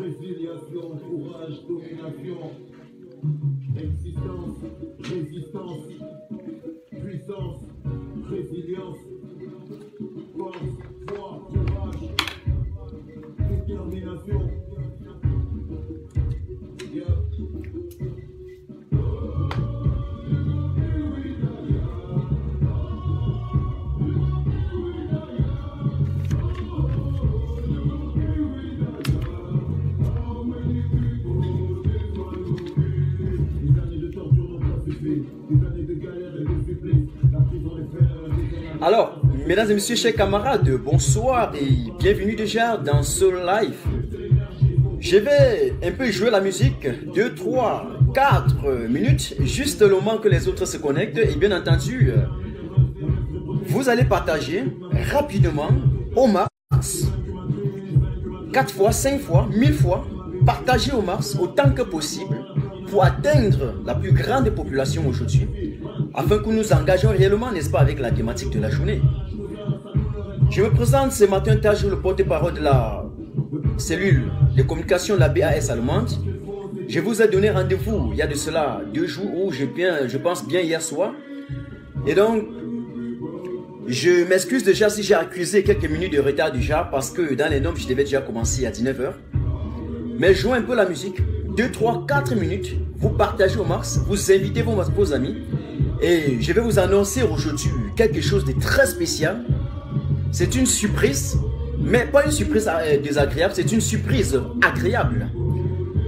Résiliation, courage, domination, existence, résistance, puissance, résilience, force, foi, courage, détermination. Alors, mesdames et messieurs, chers camarades, bonsoir et bienvenue déjà dans ce live. Je vais un peu jouer la musique, 2, 3, 4 minutes, juste le moment que les autres se connectent. Et bien entendu, vous allez partager rapidement au max 4 fois, 5 fois, 1000 fois, partagez au max autant que possible pour atteindre la plus grande population aujourd'hui, afin que nous engageons réellement, n'est-ce pas, avec la thématique de la journée. Je me présente ce matin, Tajou, le porte-parole de la cellule de communication de la BAS allemande. Je vous ai donné rendez-vous il y a de cela 2 jours, ou je pense bien hier soir. Et donc, je m'excuse déjà si j'ai accusé quelques minutes de retard déjà, parce que dans les normes, je devais déjà commencer à 19 h. Mais jouez un peu la musique, 2, 3, 4 minutes, vous partagez au max, vous invitez vos amis. Et je vais vous annoncer aujourd'hui quelque chose de très spécial. C'est une surprise, mais pas une surprise désagréable, c'est une surprise agréable.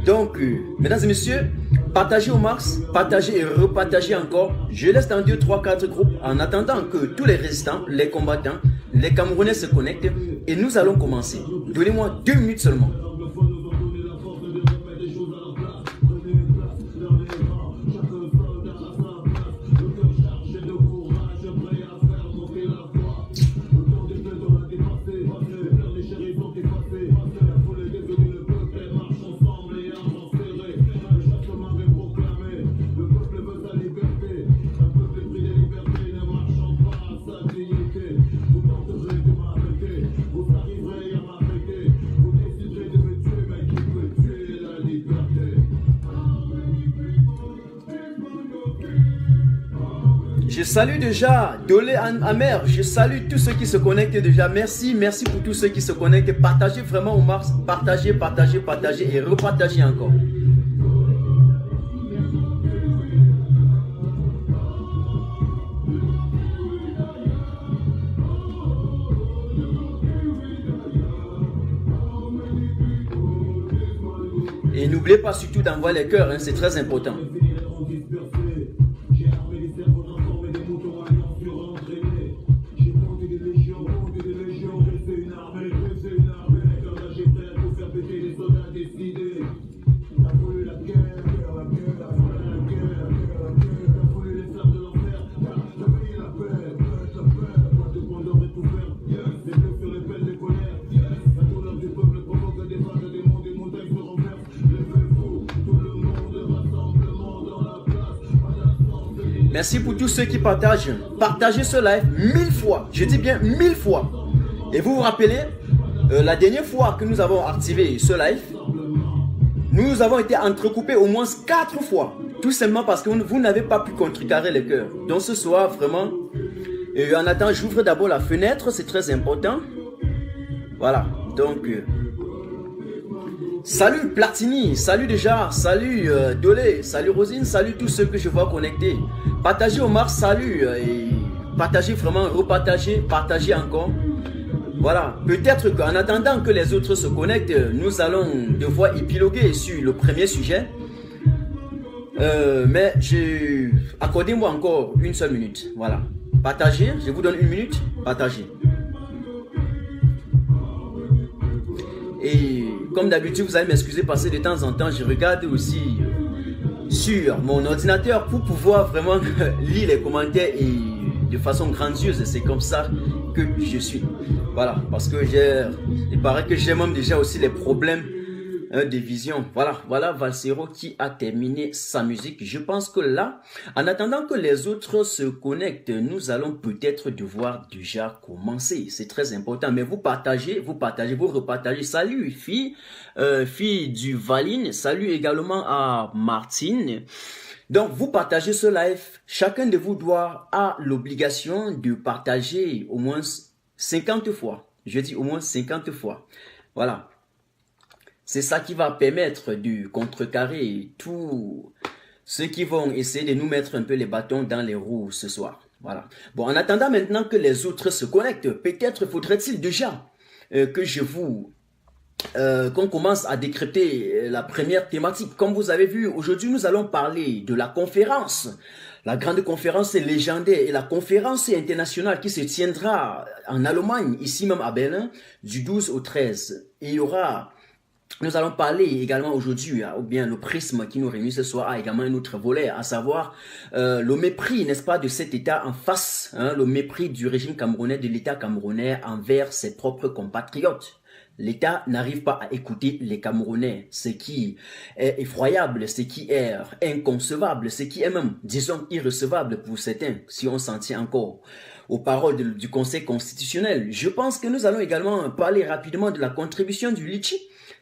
Donc, mesdames et messieurs, partagez au max, partagez et repartagez encore. Je laisse dans 2, 3, 4 groupes en attendant que tous les résistants, les combattants, les Camerounais se connectent et nous allons commencer. Donnez-moi 2 minutes seulement. Je salue déjà Dolé Amer, je salue tous ceux qui se connectent déjà. Merci pour tous ceux qui se connectent. Partagez vraiment au max, partagez et repartagez encore. Et n'oubliez pas surtout d'envoyer les cœurs, hein, c'est très important. Merci pour tous ceux qui partagent. Partagez ce live 1000 fois. Je dis bien 1000 fois. Et vous vous rappelez, la dernière fois que nous avons activé ce live, nous avons été entrecoupés au moins 4 fois. Tout simplement parce que vous n'avez pas pu contrecarrer les cœurs. Donc ce soir, vraiment, en attendant, j'ouvre d'abord la fenêtre. C'est très important. Voilà. Donc, salut Platini, salut déjà, salut Dolé, salut Rosine, salut tous ceux que je vois connectés. Partagez au max, salut, et partagez vraiment, repartagez, partagez encore. Voilà, peut-être qu'en attendant que les autres se connectent, nous allons devoir épiloguer sur le premier sujet. Mais accordez-moi encore une seule minute. Voilà, partagez, je vous donne 1 minute, partagez. Et comme d'habitude, vous allez m'excuser parce que de temps en temps, je regarde aussi sur mon ordinateur pour pouvoir vraiment lire les commentaires et de façon grandieuse. C'est comme ça que je suis. Voilà, parce que il paraît que j'ai même déjà aussi les problèmes de vision. Voilà Valsero qui a terminé sa musique. Je pense que là, en attendant que les autres se connectent, nous allons peut-être devoir déjà commencer. C'est très important. Mais vous partagez, vous repartagez. Salut fille du Valine. Salut également à Martine. Donc, vous partagez ce live. Chacun de vous a l'obligation de partager au moins 50 fois. Je dis au moins 50 fois. Voilà. C'est ça qui va permettre de contrecarrer tous ceux qui vont essayer de nous mettre un peu les bâtons dans les roues ce soir. Voilà. Bon, en attendant maintenant que les autres se connectent, peut-être faudrait-il déjà que qu'on commence à décrypter la première thématique. Comme vous avez vu, aujourd'hui, nous allons parler de la conférence. La grande conférence légendaire et la conférence internationale qui se tiendra en Allemagne, ici même à Berlin, du 12 au 13. Et il y aura... Nous allons parler également aujourd'hui, ou bien le prisme qui nous réunit ce soir a également un autre volet, à savoir le mépris, n'est-ce pas, de cet État en face, hein, le mépris du régime camerounais, de l'État camerounais envers ses propres compatriotes. L'État n'arrive pas à écouter les Camerounais, ce qui est effroyable, ce qui est inconcevable, ce qui est même, disons, irrecevable pour certains, si on s'en tient encore aux paroles du Conseil constitutionnel. Je pense que nous allons également parler rapidement de la contribution du Litchi,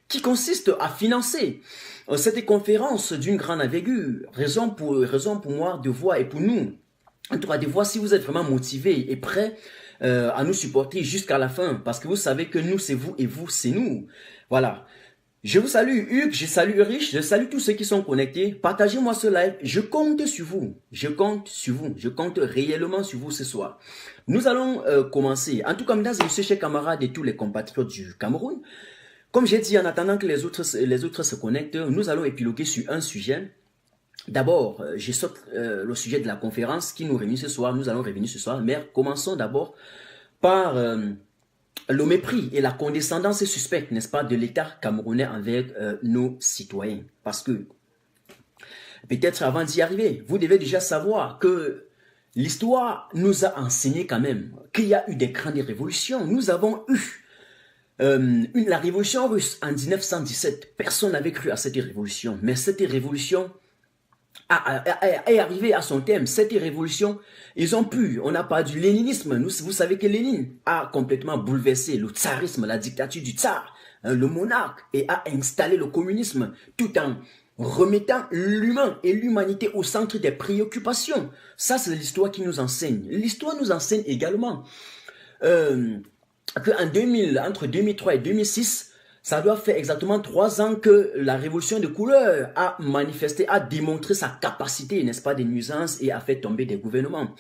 qui consiste à financer cette conférence d'une grande envergure. Raison pour moi de voir, et pour nous, en tout cas de voir si vous êtes vraiment motivés et prêts à nous supporter jusqu'à la fin, parce que vous savez que nous c'est vous et vous c'est nous. Voilà. Je vous salue Hugues, je salue Rich, je salue tous ceux qui sont connectés. Partagez-moi ce live, je compte sur vous, je compte réellement sur vous ce soir. Nous allons commencer, en tout cas mesdames et messieurs, chers camarades et tous les compatriotes du Cameroun. Comme j'ai dit, en attendant que les autres se connectent, nous allons épiloguer sur un sujet. D'abord, je saute le sujet de la conférence qui nous réunit ce soir. Nous allons revenir ce soir, mais commençons d'abord par le mépris et la condescendance suspecte, n'est-ce pas, de l'État camerounais envers nos citoyens. Parce que, peut-être avant d'y arriver, vous devez déjà savoir que l'histoire nous a enseigné quand même qu'il y a eu des grandes révolutions. Nous avons eu la révolution russe en 1917. Personne n'avait cru à cette révolution, mais cette révolution est arrivé à son terme. Cette révolution, on a parlé du léninisme. Vous savez que Lénine a complètement bouleversé le tsarisme, la dictature du tsar, le monarque, et a installé le communisme tout en remettant l'humain et l'humanité au centre des préoccupations. Ça, c'est l'histoire qui nous enseigne. L'histoire nous enseigne également entre 2003 et 2006, ça doit faire exactement 3 ans que la révolution de couleur a manifesté, a démontré sa capacité, n'est-ce pas, des nuisances et a fait tomber des gouvernements.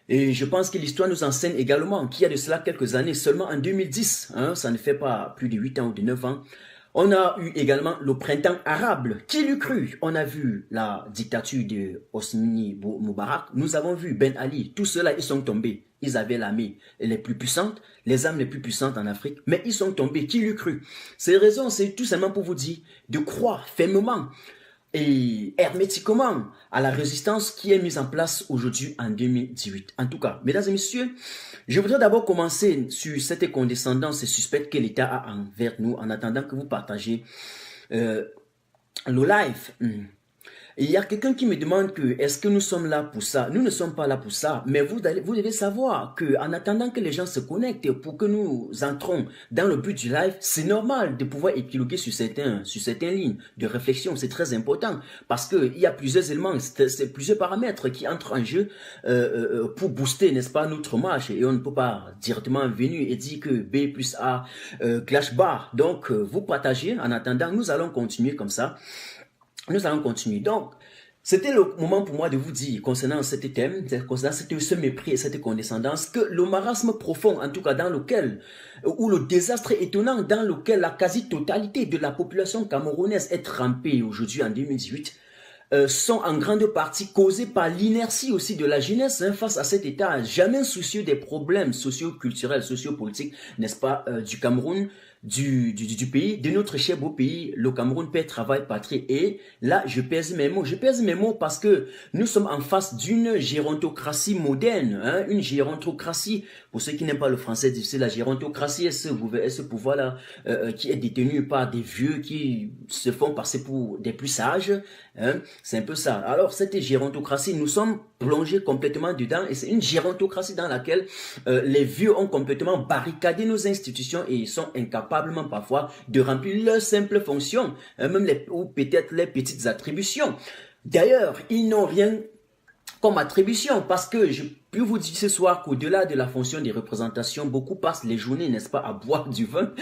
Et je pense que l'histoire nous enseigne également qu'il y a de cela quelques années, seulement en 2010, hein, ça ne fait pas plus de 8 ans ou de 9 ans, on a eu également le printemps arabe. Qui l'eût cru? On a vu la dictature de Hosni Moubarak, nous avons vu Ben Ali, tous ceux-là, ils sont tombés. Ils avaient l'armée les plus puissantes, les armes les plus puissantes en Afrique, mais ils sont tombés. Qui l'eût cru? Ces raisons, c'est tout simplement pour vous dire de croire fermement et hermétiquement à la résistance qui est mise en place aujourd'hui en 2018. En tout cas, mesdames et messieurs, je voudrais d'abord commencer sur cette condescendance suspecte que l'État a envers nous en attendant que vous partagez le live. Il y a quelqu'un qui me demande que est-ce que nous sommes là pour ça? Nous ne sommes pas là pour ça, mais vous devez savoir que en attendant que les gens se connectent pour que nous entrons dans le but du live, c'est normal de pouvoir épiloguer sur certaines lignes de réflexion. C'est très important parce que il y a plusieurs éléments, c'est plusieurs paramètres qui entrent en jeu pour booster, n'est-ce pas, notre marche, et on ne peut pas directement venir et dire que B plus A clash bar. Donc vous partagez. En attendant, nous allons continuer comme ça. Nous allons continuer. Donc, c'était le moment pour moi de vous dire, concernant ce thème, concernant ce mépris et cette condescendance, que le marasme profond, en tout cas dans lequel, ou le désastre étonnant dans lequel la quasi-totalité de la population camerounaise est trempée aujourd'hui en 2018, sont en grande partie causées par l'inertie aussi de la jeunesse face à cet État jamais soucieux des problèmes socio-culturels, socio-politiques, n'est-ce pas, du Cameroun, du pays, de notre cher beau pays, le Cameroun, paix, travail, patrie. Et là, je pèse mes mots parce que nous sommes en face d'une gérontocratie moderne, une gérontocratie, pour ceux qui n'aiment pas le français difficile, la gérontocratie est ce pouvoir-là qui est détenu par des vieux qui se font passer pour des plus sages, c'est un peu ça. Alors, cette gérontocratie, nous sommes plongés complètement dedans et c'est une gérontocratie dans laquelle les vieux ont complètement barricadé nos institutions et ils sont incapablement parfois de remplir leurs simples fonctions, ou peut-être les petites attributions. D'ailleurs, ils n'ont rien comme attribution parce que je peux vous dire ce soir qu'au-delà de la fonction des représentations, beaucoup passent les journées, n'est-ce pas, à boire du vin.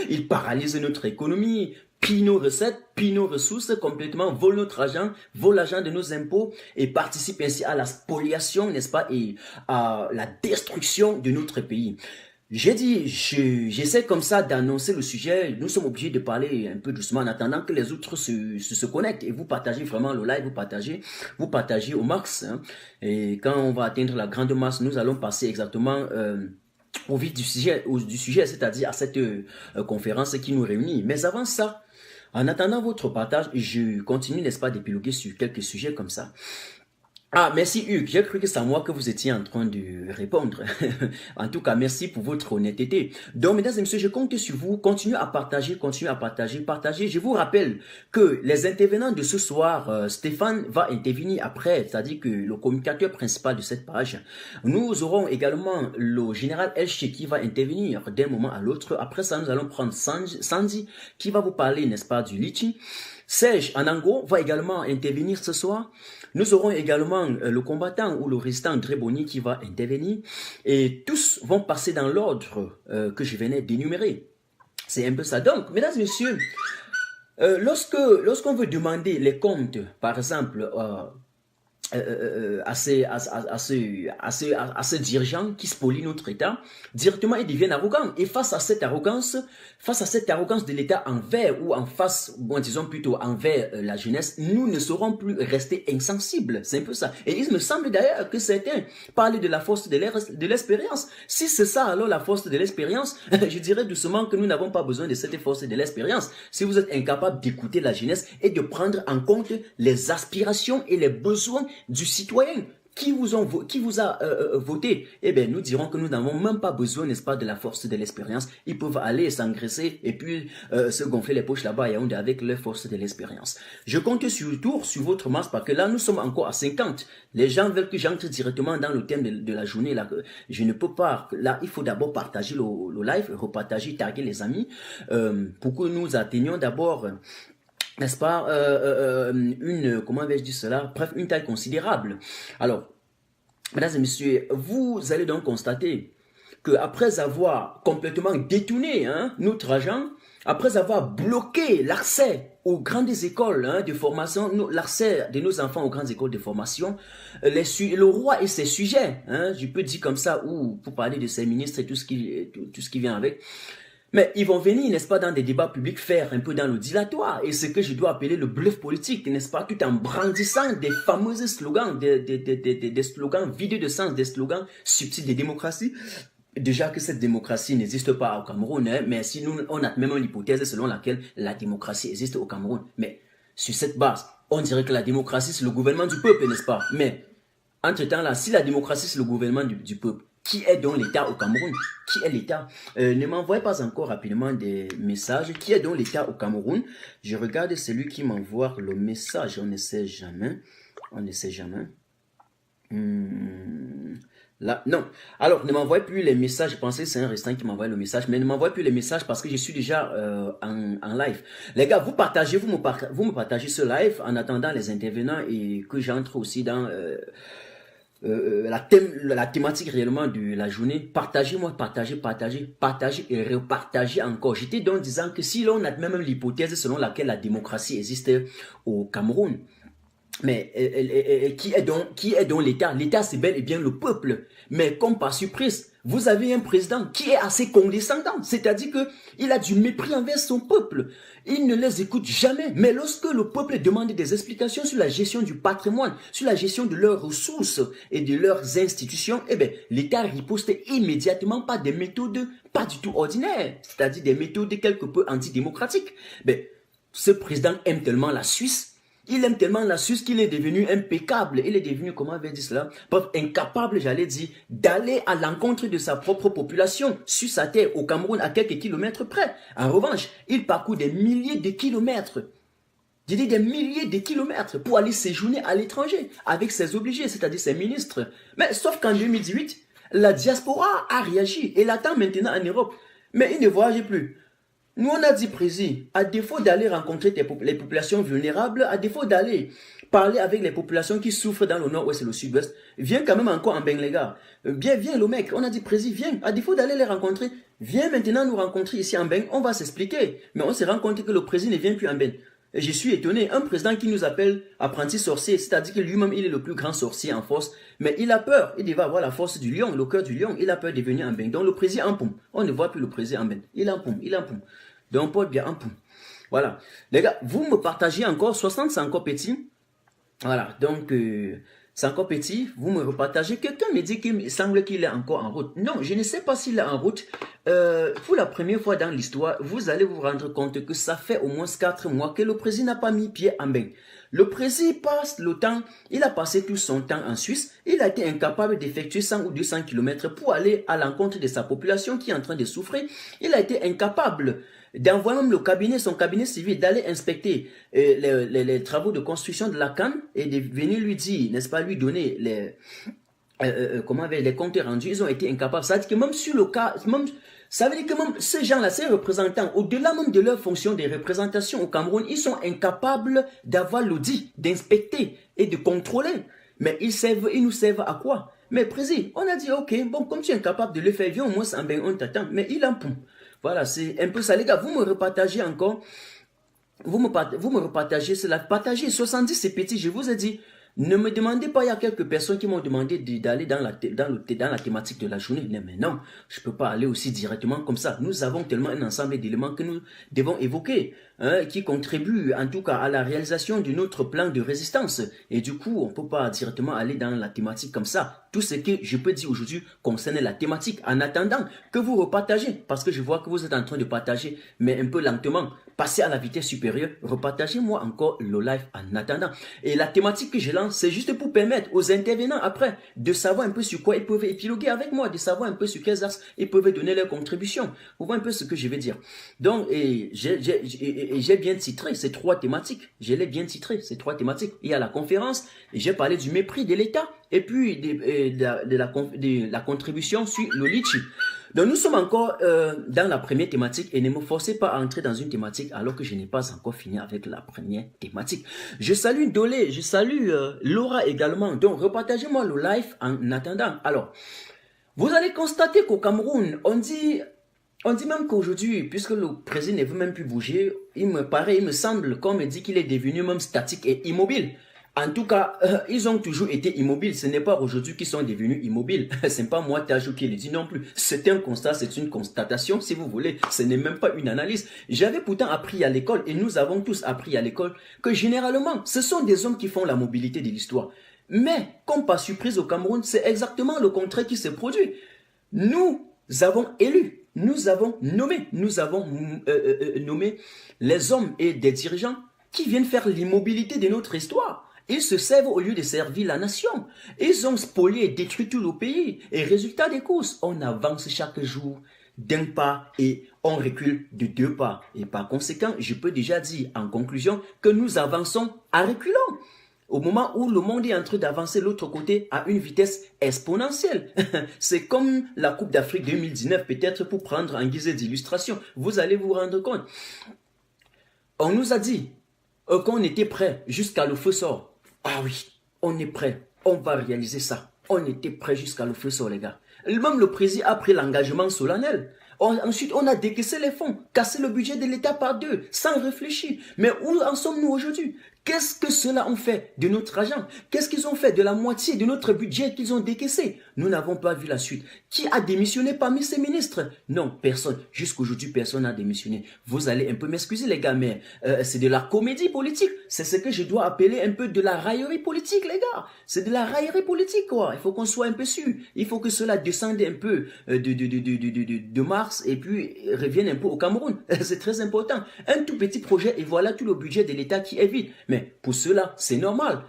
Ils paralysent notre économie, pillent nos recettes, pillent nos ressources complètement, volent notre argent, volent l'argent de nos impôts et participent ainsi à la spoliation, n'est-ce pas, et à la destruction de notre pays. J'ai dit, j'essaie comme ça d'annoncer le sujet. Nous sommes obligés de parler un peu doucement en attendant que les autres se connectent. Et vous partagez vraiment le live, vous partagez au max. Et quand on va atteindre la grande masse, nous allons passer exactement au vif du sujet, c'est-à-dire à cette conférence qui nous réunit. Mais avant ça, en attendant votre partage, je continue, n'est-ce pas, d'épiloguer sur quelques sujets comme ça. Ah, merci Hugues, j'ai cru que c'est à moi que vous étiez en train de répondre. En tout cas, merci pour votre honnêteté. Donc, mesdames et messieurs, je compte sur vous. Continuez à partager. Je vous rappelle que les intervenants de ce soir, Stéphane va intervenir après, c'est-à-dire que le communicateur principal de cette page. Nous aurons également le général Elche qui va intervenir d'un moment à l'autre. Après ça, nous allons prendre Sandy qui va vous parler, n'est-ce pas, du litchi. Serge Anango va également intervenir ce soir. Nous aurons également le combattant ou le résistant Dreboni qui va intervenir. Et tous vont passer dans l'ordre que je venais d'énumérer. C'est un peu ça. Donc, mesdames et messieurs, lorsqu'on veut demander les comptes, par exemple, à ces dirigeants qui spolient notre État, directement ils deviennent arrogants. Et face à cette arrogance de l'État envers ou en face, bon, disons plutôt envers la jeunesse, nous ne saurons plus rester insensibles. C'est un peu ça. Et il me semble d'ailleurs que certains parlent de la force de l'expérience. Si c'est ça alors la force de l'expérience, je dirais doucement que nous n'avons pas besoin de cette force de l'expérience. Si vous êtes incapable d'écouter la jeunesse et de prendre en compte les aspirations et les besoins du citoyen qui vous a voté, eh bien, nous dirons que nous n'avons même pas besoin, n'est-ce pas, de la force de l'expérience. Ils peuvent aller s'engraisser et puis se gonfler les poches là-bas et avec leur force de l'expérience. Je compte surtout sur votre masse parce que là, nous sommes encore à 50. Les gens veulent que j'entre directement dans le thème de la journée. Là, je ne peux pas. Là, il faut d'abord partager le live, repartager, taguer les amis pour que nous atteignions d'abord... n'est-ce pas, comment vais-je dire cela, bref, une taille considérable. Alors, mesdames et messieurs, vous allez donc constater que après avoir complètement détourné notre argent, après avoir bloqué l'accès aux grandes écoles de formation, l'accès de nos enfants aux grandes écoles de formation, le roi et ses sujets, je peux dire comme ça, ou pour parler de ses ministres et tout ce qui vient avec, mais ils vont venir, n'est-ce pas, dans des débats publics, faire un peu dans le dilatoire. Et ce que je dois appeler le bluff politique, n'est-ce pas, tout en brandissant des fameux slogans, des slogans vidés de sens, des slogans subtils de démocratie. Déjà que cette démocratie n'existe pas au Cameroun, mais si nous, on a même l'hypothèse selon laquelle la démocratie existe au Cameroun. Mais sur cette base, on dirait que la démocratie, c'est le gouvernement du peuple, n'est-ce pas? Mais, entre-temps là, si la démocratie, c'est le gouvernement du peuple, qui est donc l'État au Cameroun? Qui est l'État? Ne m'envoyez pas encore rapidement des messages. Qui est donc l'État au Cameroun? Je regarde celui qui m'envoie le message. On ne sait jamais. Là, non. Alors, ne m'envoyez plus les messages. Je pensais que c'est un restant qui m'envoie le message. Mais ne m'envoyez plus les messages parce que je suis déjà en live. Les gars, vous me partagez ce live en attendant les intervenants et que j'entre aussi dans... la thématique réellement de la journée. Partagez-moi, partagez et repartagez encore. J'étais donc disant que si l'on a même l'hypothèse selon laquelle la démocratie existe au Cameroun, mais qui est donc l'État? L'État, c'est bel et bien le peuple. Mais comme par surprise, vous avez un président qui est assez condescendant, c'est-à-dire qu'il a du mépris envers son peuple. Il ne les écoute jamais. Mais lorsque le peuple demande des explications sur la gestion du patrimoine, sur la gestion de leurs ressources et de leurs institutions, eh bien, l'État riposte immédiatement par des méthodes pas du tout ordinaires, c'est-à-dire des méthodes quelque peu antidémocratiques. Mais ce président aime tellement la Suisse. Il aime tellement la Suisse qu'il est devenu impeccable. Il est devenu, comment on va dire cela, incapable, j'allais dire, d'aller à l'encontre de sa propre population sur sa terre, au Cameroun, à quelques kilomètres près. En revanche, il parcourt des milliers de kilomètres. Je dis des milliers de kilomètres pour aller séjourner à l'étranger avec ses obligés, c'est-à-dire ses ministres. Mais sauf qu'en 2018, la diaspora a réagi et l'attend maintenant en Europe. Mais il ne voyage plus. Nous, on a dit, Président, à défaut d'aller rencontrer les populations vulnérables, à défaut d'aller parler avec les populations qui souffrent dans le nord-ouest et le sud-ouest, viens quand même encore en Beng, les gars. Viens, le mec. On a dit, Président, viens. À défaut d'aller les rencontrer, viens maintenant nous rencontrer ici en Beng. On va s'expliquer. Mais on s'est rendu compte que le président ne vient plus en Beng. Et je suis étonné. Un président qui nous appelle apprenti sorcier, c'est-à-dire que lui-même, il est le plus grand sorcier en force. Mais il a peur. Il va avoir la force du lion, le cœur du lion. Il a peur de venir en Beng. Donc, le président en poum. On ne voit plus le président en Beng. Il est en poum. Donc, porte bien en poum. Voilà. Les gars, vous me partagez encore. 60, c'est encore petit. Voilà. Donc, c'est encore petit. Vous me repartagez. Quelqu'un me dit qu'il semble qu'il est encore en route. Non, je ne sais pas s'il est en route. Pour la première fois dans l'histoire, vous allez vous rendre compte que ça fait au moins 4 mois que le président n'a pas mis pied en Beng. Le président passe le temps, il a passé tout son temps en Suisse, il a été incapable d'effectuer 100 ou 200 km pour aller à l'encontre de sa population qui est en train de souffrir. Il a été incapable d'envoyer même son cabinet civil, d'aller inspecter les travaux de construction de la canne et de venir lui dire, n'est-ce pas, lui donner les comptes rendus. Ils ont été incapables. Ça veut dire que même sur le cas, ça veut dire que même ces gens-là, ces représentants, au-delà même de leur fonction de représentation au Cameroun, ils sont incapables d'avoir l'audit, d'inspecter et de contrôler. Mais ils nous servent à quoi? Mais président, on a dit, ok, bon, comme tu es incapable de le faire, viens au moins en Beng, on t'attend. Mais il en poum. Voilà, c'est un peu ça, les gars. Vous me repartagez encore. Vous me repartagez cela. Partagez 70, c'est petit. Je vous ai dit, ne me demandez pas, il y a quelques personnes qui m'ont demandé d'aller dans la thématique de la journée. Mais non, je ne peux pas aller aussi directement comme ça. Nous avons tellement un ensemble d'éléments que nous devons évoquer, hein, qui contribuent en tout cas à la réalisation de notre plan de résistance. Et du coup, on ne peut pas directement aller dans la thématique comme ça. Tout ce que je peux dire aujourd'hui concerne la thématique. En attendant que vous repartagez, parce que je vois que vous êtes en train de partager, mais un peu lentement, passez à la vitesse supérieure, repartagez-moi encore le live en attendant. Et la thématique que je lance, c'est juste pour permettre aux intervenants après de savoir un peu sur quoi ils peuvent épiloguer avec moi, de savoir un peu sur quels axes ils peuvent donner leur contribution. Vous voyez un peu ce que je vais dire. Donc, j'ai bien titré ces 3 thématiques. Je l'ai bien titré, ces 3 thématiques. Il y a la conférence, j'ai parlé du mépris de l'État, et puis de la contribution sur le litchi. Donc nous sommes encore dans la première thématique et ne me forcez pas à entrer dans une thématique alors que je n'ai pas encore fini avec la première thématique. Je salue Dolé, je salue Laura également. Donc repartagez-moi le live en attendant. Alors, vous allez constater qu'au Cameroun, on dit même qu'aujourd'hui, puisque le président ne veut même plus bouger, il me semble qu'on me dit qu'il est devenu même statique et immobile. En tout cas, ils ont toujours été immobiles. Ce n'est pas aujourd'hui qu'ils sont devenus immobiles. Ce n'est pas moi, Tajou, qui le dit non plus. C'est un constat, c'est une constatation, si vous voulez. Ce n'est même pas une analyse. J'avais pourtant appris à l'école, et nous avons tous appris à l'école, que généralement, ce sont des hommes qui font la mobilité de l'histoire. Mais, comme par surprise au Cameroun, c'est exactement le contraire qui se produit. Nous avons élu, nous avons nommé les hommes et des dirigeants qui viennent faire l'immobilité de notre histoire. Ils se servent au lieu de servir la nation. Ils ont spolié et détruit tout le pays. Et résultat des courses, on avance chaque jour d'un pas et on recule de 2 pas. Et par conséquent, je peux déjà dire en conclusion que nous avançons à reculons. Au moment où le monde est en train d'avancer de l'autre côté à une vitesse exponentielle. C'est comme la Coupe d'Afrique 2019, peut-être pour prendre en guise d'illustration. Vous allez vous rendre compte. On nous a dit qu'on était prêt jusqu'à le feu sort. Ah oui, on est prêt. On va réaliser ça. On était prêt jusqu'à le feu sort, les gars. Même le président a pris l'engagement solennel. Ensuite, on a décaissé les fonds, cassé le budget de l'État par 2, sans réfléchir. Mais où en sommes-nous aujourd'hui? Qu'est-ce que ceux-là ont fait de notre argent? Qu'est-ce qu'ils ont fait de la moitié de notre budget qu'ils ont décaissé? Nous n'avons pas vu la suite. Qui a démissionné parmi ces ministres? Non, personne. Jusqu'aujourd'hui, personne n'a démissionné. Vous allez un peu m'excuser les gars, mais c'est de la comédie politique. C'est ce que je dois appeler un peu de la raillerie politique, les gars. C'est de la raillerie politique, quoi. Il faut qu'on soit un peu sûr. Il faut que cela descende un peu de Mars et puis revienne un peu au Cameroun. C'est très important. Un tout petit projet et voilà tout le budget de l'État qui est vide. Mais pour ceux-là, c'est normal.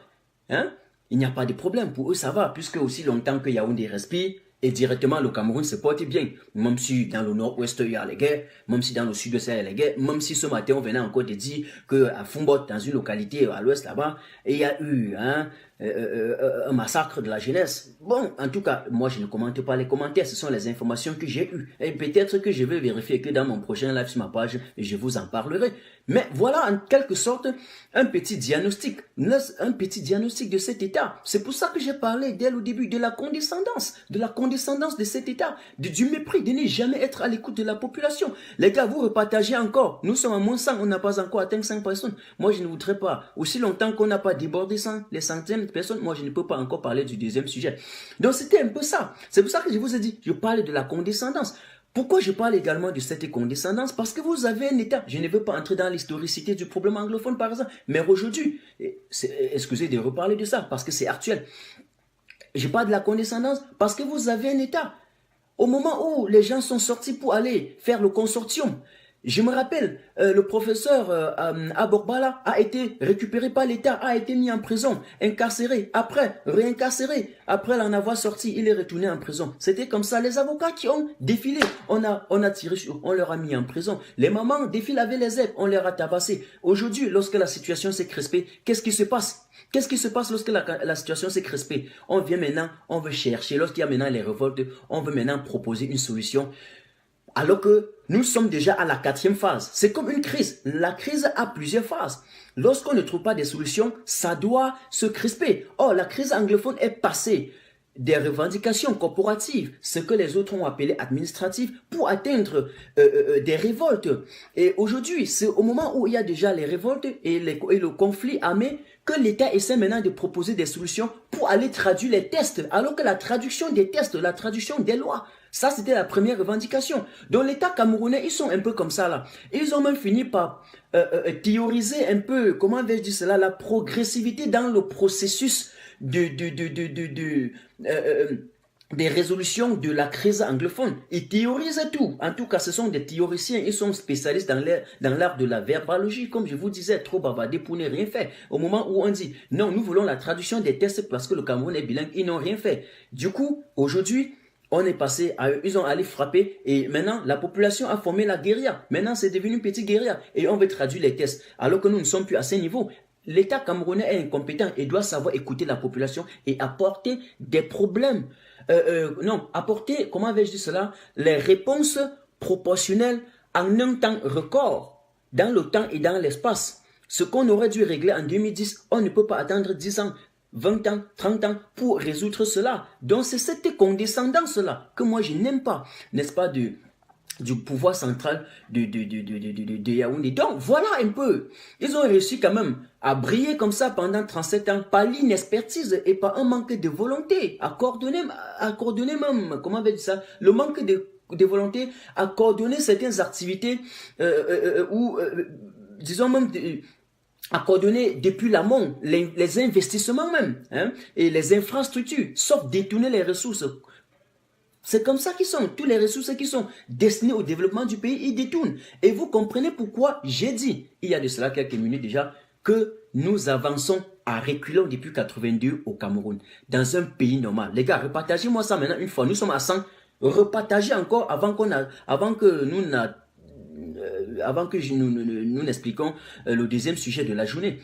Hein? Il n'y a pas de problème. Pour eux, ça va, puisque aussi longtemps que Yaoundé respire, et directement le Cameroun se porte bien. Même si dans le nord-ouest, il y a les guerres, même si dans le sud-ouest, il y a les guerres, même si ce matin, on venait encore de dire qu'à Fumbot, dans une localité à l'ouest là-bas, il y a eu un massacre de la jeunesse. Bon, en tout cas, moi, je ne commente pas les commentaires, ce sont les informations que j'ai eues. Et peut-être que je vais vérifier que dans mon prochain live sur ma page, je vous en parlerai. Mais voilà, en quelque sorte, un petit diagnostic de cet État. C'est pour ça que j'ai parlé dès le début de la condescendance de cet État, du mépris, de ne jamais être à l'écoute de la population. Les gars, vous repartagez encore. Nous sommes à moins 100, on n'a pas encore atteint 5 personnes. Moi, je ne voudrais pas. Aussi longtemps qu'on n'a pas débordé les centaines de personnes, moi, je ne peux pas encore parler du deuxième sujet. Donc, c'était un peu ça. C'est pour ça que je vous ai dit, je parle de la condescendance. Pourquoi je parle également de cette condescendance? Parce que vous avez un État. Je ne veux pas entrer dans l'historicité du problème anglophone, par exemple. Mais aujourd'hui, excusez de reparler de ça, parce que c'est actuel. Je parle de la condescendance parce que vous avez un État. Au moment où les gens sont sortis pour aller faire le consortium, je me rappelle, le professeur Aborbala a été récupéré par l'État, a été mis en prison, incarcéré, après réincarcéré, après l'en avoir sorti, il est retourné en prison. C'était comme ça, les avocats qui ont défilé, on a tiré sur, on leur a mis en prison. Les mamans défilent avec les zèbres, on leur a tabassé. Aujourd'hui, lorsque la situation s'est crispée, qu'est-ce qui se passe? Qu'est-ce qui se passe lorsque la situation s'est crispée? On vient maintenant, on veut chercher, lorsqu'il y a maintenant les révoltes, on veut maintenant proposer une solution. Alors que nous sommes déjà à la 4e phase. C'est comme une crise. La crise a plusieurs phases. Lorsqu'on ne trouve pas des solutions, ça doit se crisper. Or, la crise anglophone est passée des revendications corporatives, ce que les autres ont appelé administratives, pour atteindre des révoltes. Et aujourd'hui, c'est au moment où il y a déjà les révoltes et le conflit armé que l'État essaie maintenant de proposer des solutions pour aller traduire les tests, alors que la traduction des tests, la traduction des lois, ça c'était la première revendication. Donc l'État camerounais, ils sont un peu comme ça là. Ils ont même fini par théoriser un peu, comment vais-je dire cela, la progressivité dans le processus des résolutions de la crise anglophone. Ils théorisent tout. En tout cas, ce sont des théoriciens. Ils sont spécialistes dans l'art de la verbalogie. Comme je vous disais, trop bavarder pour ne rien faire. Au moment où on dit, non, nous voulons la traduction des tests parce que le Cameroun est bilingue, ils n'ont rien fait. Du coup, aujourd'hui, on est passé à eux, ils ont allé frapper et maintenant la population a formé la guérilla. Maintenant c'est devenu une petite guérilla et on veut traduire les tests alors que nous ne sommes plus à ce niveau. L'État camerounais est incompétent et doit savoir écouter la population et apporter des problèmes. Apporter, comment vais-je dire cela, les réponses proportionnelles en un temps record, dans le temps et dans l'espace. Ce qu'on aurait dû régler en 2010, on ne peut pas attendre 10 ans. 20 ans, 30 ans pour résoudre cela. Donc c'est cette condescendance-là que moi je n'aime pas, n'est-ce pas, du pouvoir central de Yaoundé. Donc voilà un peu, ils ont réussi quand même à briller comme ça pendant 37 ans par l'inexpertise et par un manque de volonté, à coordonner même, comment on va dire ça, le manque de volonté à coordonner certaines activités disons même à coordonner depuis l'amont les investissements même et les infrastructures, sauf détourner les ressources. C'est comme ça qu'ils sont. Tous les ressources qui sont destinées au développement du pays, ils détournent. Et vous comprenez pourquoi j'ai dit, il y a de cela quelques minutes déjà, que nous avançons à reculons depuis 82 au Cameroun, dans un pays normal. Les gars, repartagez-moi ça maintenant une fois. Nous sommes à 100. Repartagez encore avant que nous n'expliquons le deuxième sujet de la journée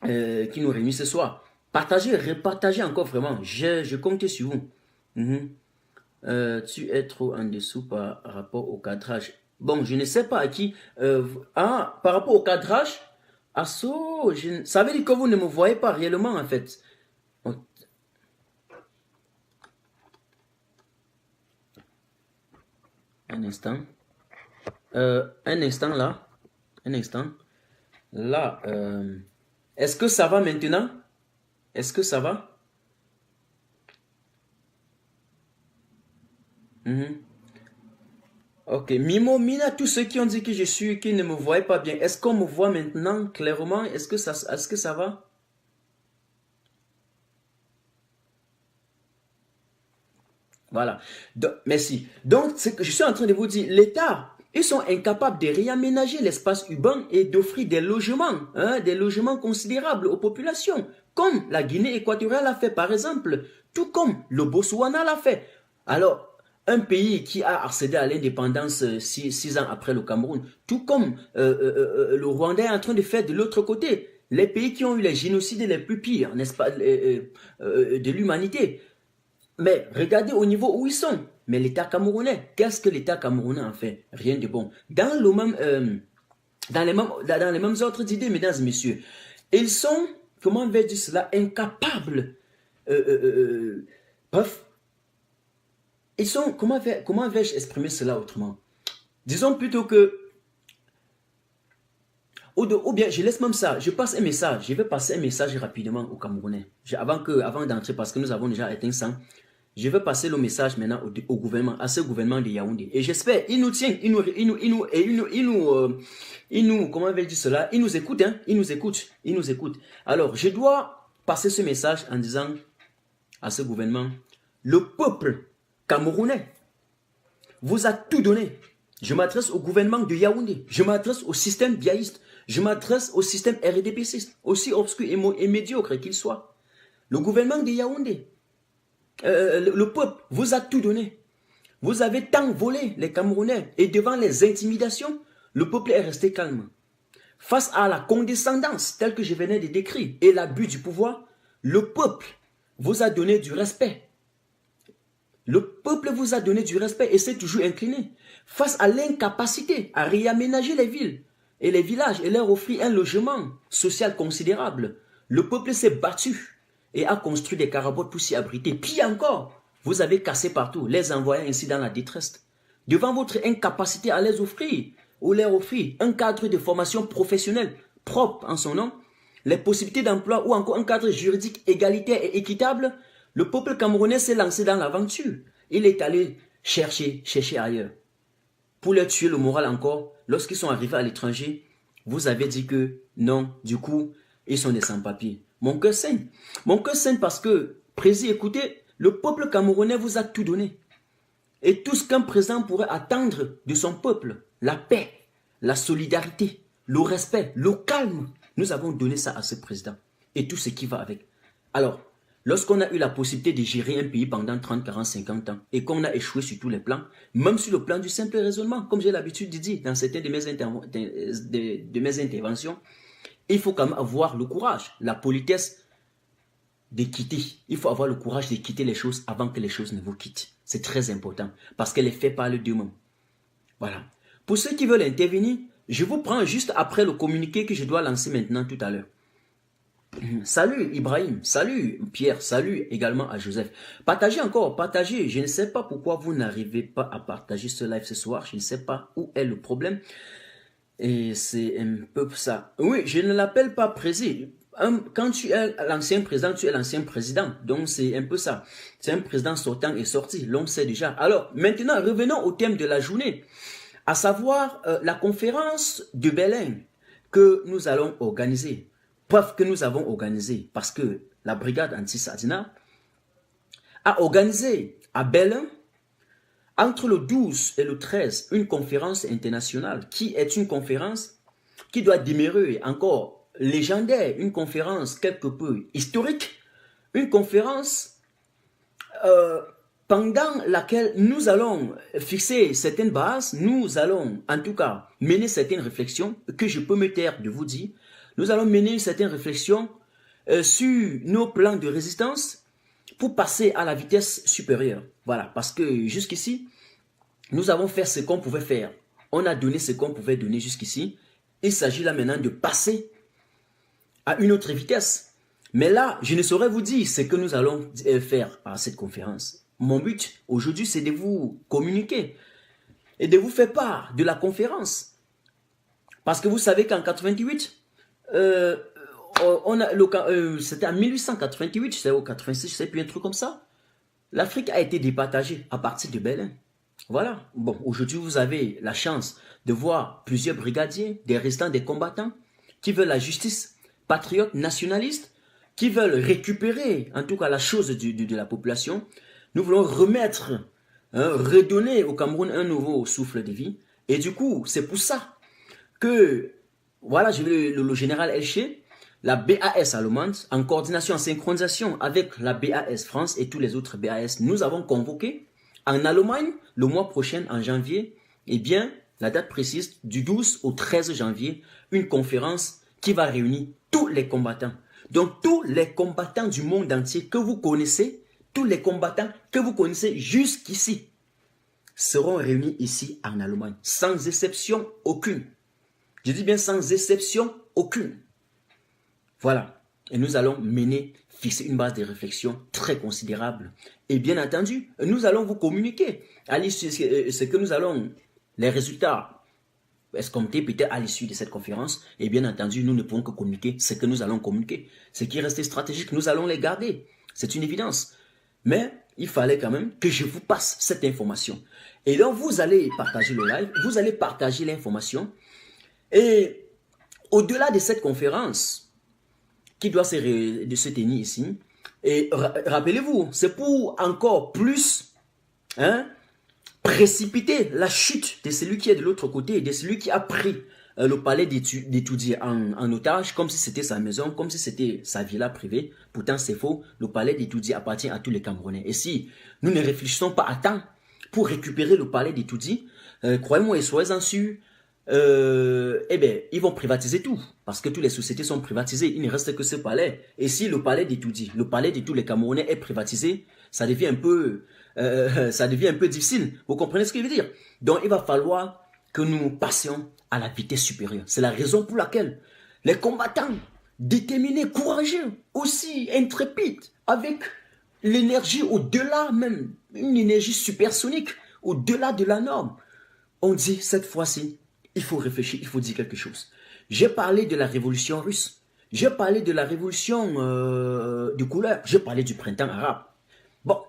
qui nous réunit ce soir. Repartagez encore vraiment. Je compte sur vous. Tu es trop en dessous par rapport au cadrage. Bon, je ne sais pas à qui. Par rapport au cadrage, ça veut dire que vous ne me voyez pas réellement en fait. Un instant. Un instant là. Là, Est-ce que ça va maintenant? Est-ce que ça va? Mhm. Ok. Mimo, Mina, tous ceux qui ont dit que je suis, qui ne me voyaient pas bien, est-ce qu'on me voit maintenant clairement? Est-ce que ça va? Voilà. Merci. Donc, ce que je suis en train de vous dire, l'État, ils sont incapables de réaménager l'espace urbain et d'offrir des logements considérables aux populations, comme la Guinée équatoriale a fait par exemple, tout comme le Botswana l'a fait. Alors, un pays qui a accédé à l'indépendance 6 ans après le Cameroun, tout comme le Rwanda est en train de faire de l'autre côté, les pays qui ont eu les génocides les plus pires, n'est-ce pas, de l'humanité. Mais regardez au niveau où ils sont. Mais l'État camerounais, qu'est-ce que l'État camerounais en fait? Rien de bon. Dans les mêmes ordres d'idées, mesdames et messieurs, ils sont, comment vais-je dire cela, incapables. Bref, ils sont, comment vais-je exprimer cela autrement? Disons plutôt que, ou bien je laisse même ça, je passe un message, je vais passer un message rapidement aux Camerounais. Avant d'entrer, parce que nous avons déjà éteint ça. Je vais passer le message maintenant au gouvernement, à ce gouvernement de Yaoundé. Et j'espère, il nous tient, comment vais-je dire cela? Il nous écoute, hein? Il nous écoute. Alors, je dois passer ce message en disant à ce gouvernement, le peuple camerounais vous a tout donné. Je m'adresse au gouvernement de Yaoundé, je m'adresse au système biaïste, je m'adresse au système RDPCiste, aussi obscur et médiocre qu'il soit. Le gouvernement de Yaoundé, le peuple vous a tout donné. Vous avez tant volé les Camerounais et devant les intimidations, le peuple est resté calme. Face à la condescendance telle que je venais de décrire et l'abus du pouvoir, le peuple vous a donné du respect. Le peuple vous a donné du respect et s'est toujours incliné. Face à l'incapacité à réaménager les villes et les villages et leur offrir un logement social considérable, le peuple s'est battu et a construit des carabotes pour s'y abriter. Pire encore, vous avez cassé partout, les envoyant ainsi dans la détresse. Devant votre incapacité à les offrir ou leur offrir un cadre de formation professionnelle propre en son nom, les possibilités d'emploi ou encore un cadre juridique égalitaire et équitable, le peuple camerounais s'est lancé dans l'aventure. Il est allé chercher ailleurs. Pour leur tuer le moral encore, lorsqu'ils sont arrivés à l'étranger, vous avez dit que non, du coup, ils sont des sans-papiers. Mon cœur saigne. Mon cœur saigne parce que, président, écoutez, le peuple camerounais vous a tout donné. Et tout ce qu'un président pourrait attendre de son peuple, la paix, la solidarité, le respect, le calme, nous avons donné ça à ce président. Et tout ce qui va avec. Alors, lorsqu'on a eu la possibilité de gérer un pays pendant 30, 40, 50 ans et qu'on a échoué sur tous les plans, même sur le plan du simple raisonnement, comme j'ai l'habitude de dire dans certaines de mes interventions, il faut quand même avoir le courage, la politesse de quitter. Il faut avoir le courage de quitter les choses avant que les choses ne vous quittent. C'est très important parce que les faits parlent d'eux-mêmes. Voilà. Pour ceux qui veulent intervenir, je vous prends juste après le communiqué que je dois lancer maintenant tout à l'heure. Salut Ibrahim, salut Pierre, salut également à Joseph. Partagez encore, partagez. Je ne sais pas pourquoi vous n'arrivez pas à partager ce live ce soir. Je ne sais pas où est le problème. Et c'est un peu ça. Oui, je ne l'appelle pas président. Quand tu es l'ancien président, tu es l'ancien président. Donc c'est un peu ça. C'est un président sortant et sorti. L'on sait déjà. Alors maintenant, revenons au thème de la journée. À savoir la conférence de Berlin que nous allons organiser. Preuve que nous avons organisé. Parce que la brigade anti-Sadina a organisé à Berlin entre le 12 et le 13, une conférence internationale qui est une conférence qui doit demeurer encore légendaire, une conférence quelque peu historique, une conférence pendant laquelle nous allons fixer certaines bases, nous allons en tout cas mener certaines réflexions que je peux me taire de vous dire. Nous allons mener certaines réflexions sur nos plans de résistance pour passer à la vitesse supérieure. Voilà, parce que jusqu'ici, nous avons fait ce qu'on pouvait faire. On a donné ce qu'on pouvait donner jusqu'ici. Il s'agit là maintenant de passer à une autre vitesse. Mais là, je ne saurais vous dire ce que nous allons faire à cette conférence. Mon but aujourd'hui, c'est de vous communiquer et de vous faire part de la conférence. Parce que vous savez qu'en 88, c'était en 1888, je sais, ou 86, je sais plus, un truc comme ça. L'Afrique a été départagée à partir de Berlin. Voilà. Bon, aujourd'hui, vous avez la chance de voir plusieurs brigadiers, des résistants, des combattants qui veulent la justice, patriotes, nationalistes, qui veulent récupérer, en tout cas, la chose de la population. Nous voulons remettre, redonner au Cameroun un nouveau souffle de vie. Et du coup, c'est pour ça que, voilà, j'ai vu le général Elché, la BAS allemande, en coordination, en synchronisation avec la BAS France et tous les autres BAS, nous avons convoqué en Allemagne, le mois prochain, en janvier, eh bien, la date précise, du 12 au 13 janvier, une conférence qui va réunir tous les combattants. Donc, tous les combattants du monde entier que vous connaissez, tous les combattants que vous connaissez jusqu'ici, seront réunis ici en Allemagne, sans exception aucune. Je dis bien sans exception aucune. Voilà. Et nous allons fixer une base de réflexion très considérable. Et bien entendu, nous allons vous communiquer à l'issue, ce que nous allons, les résultats escomptés peut-être à l'issue de cette conférence. Et bien entendu, nous ne pouvons que communiquer ce que nous allons communiquer. Ce qui est resté stratégique, nous allons les garder. C'est une évidence. Mais il fallait quand même que je vous passe cette information. Et donc, vous allez partager le live, vous allez partager l'information. Et au-delà de cette conférence qui doit se tenir ici, et rappelez-vous, c'est pour encore plus précipiter la chute de celui qui est de l'autre côté, de celui qui a pris le palais d'étudier en otage, comme si c'était sa maison, comme si c'était sa villa privée. Pourtant, c'est faux. Le palais d'étudier appartient à tous les Camerounais. Et si nous ne réfléchissons pas à temps pour récupérer le palais d'étudier, croyez-moi et soyez-en sûrs, eh bien, ils vont privatiser tout. Parce que toutes les sociétés sont privatisées. Il ne reste que ce palais. Et si le palais d'étudier, le palais de tous les Camerounais est privatisé, ça devient un peu difficile. Vous comprenez ce que je veux dire? Donc, il va falloir que nous passions à la vitesse supérieure. C'est la raison pour laquelle les combattants déterminés, courageux, aussi intrépides, avec l'énergie au-delà même, une énergie supersonique, au-delà de la norme, on dit cette fois-ci, il faut réfléchir, il faut dire quelque chose. J'ai parlé de la révolution russe, j'ai parlé de la révolution de couleur, j'ai parlé du printemps arabe. Bon,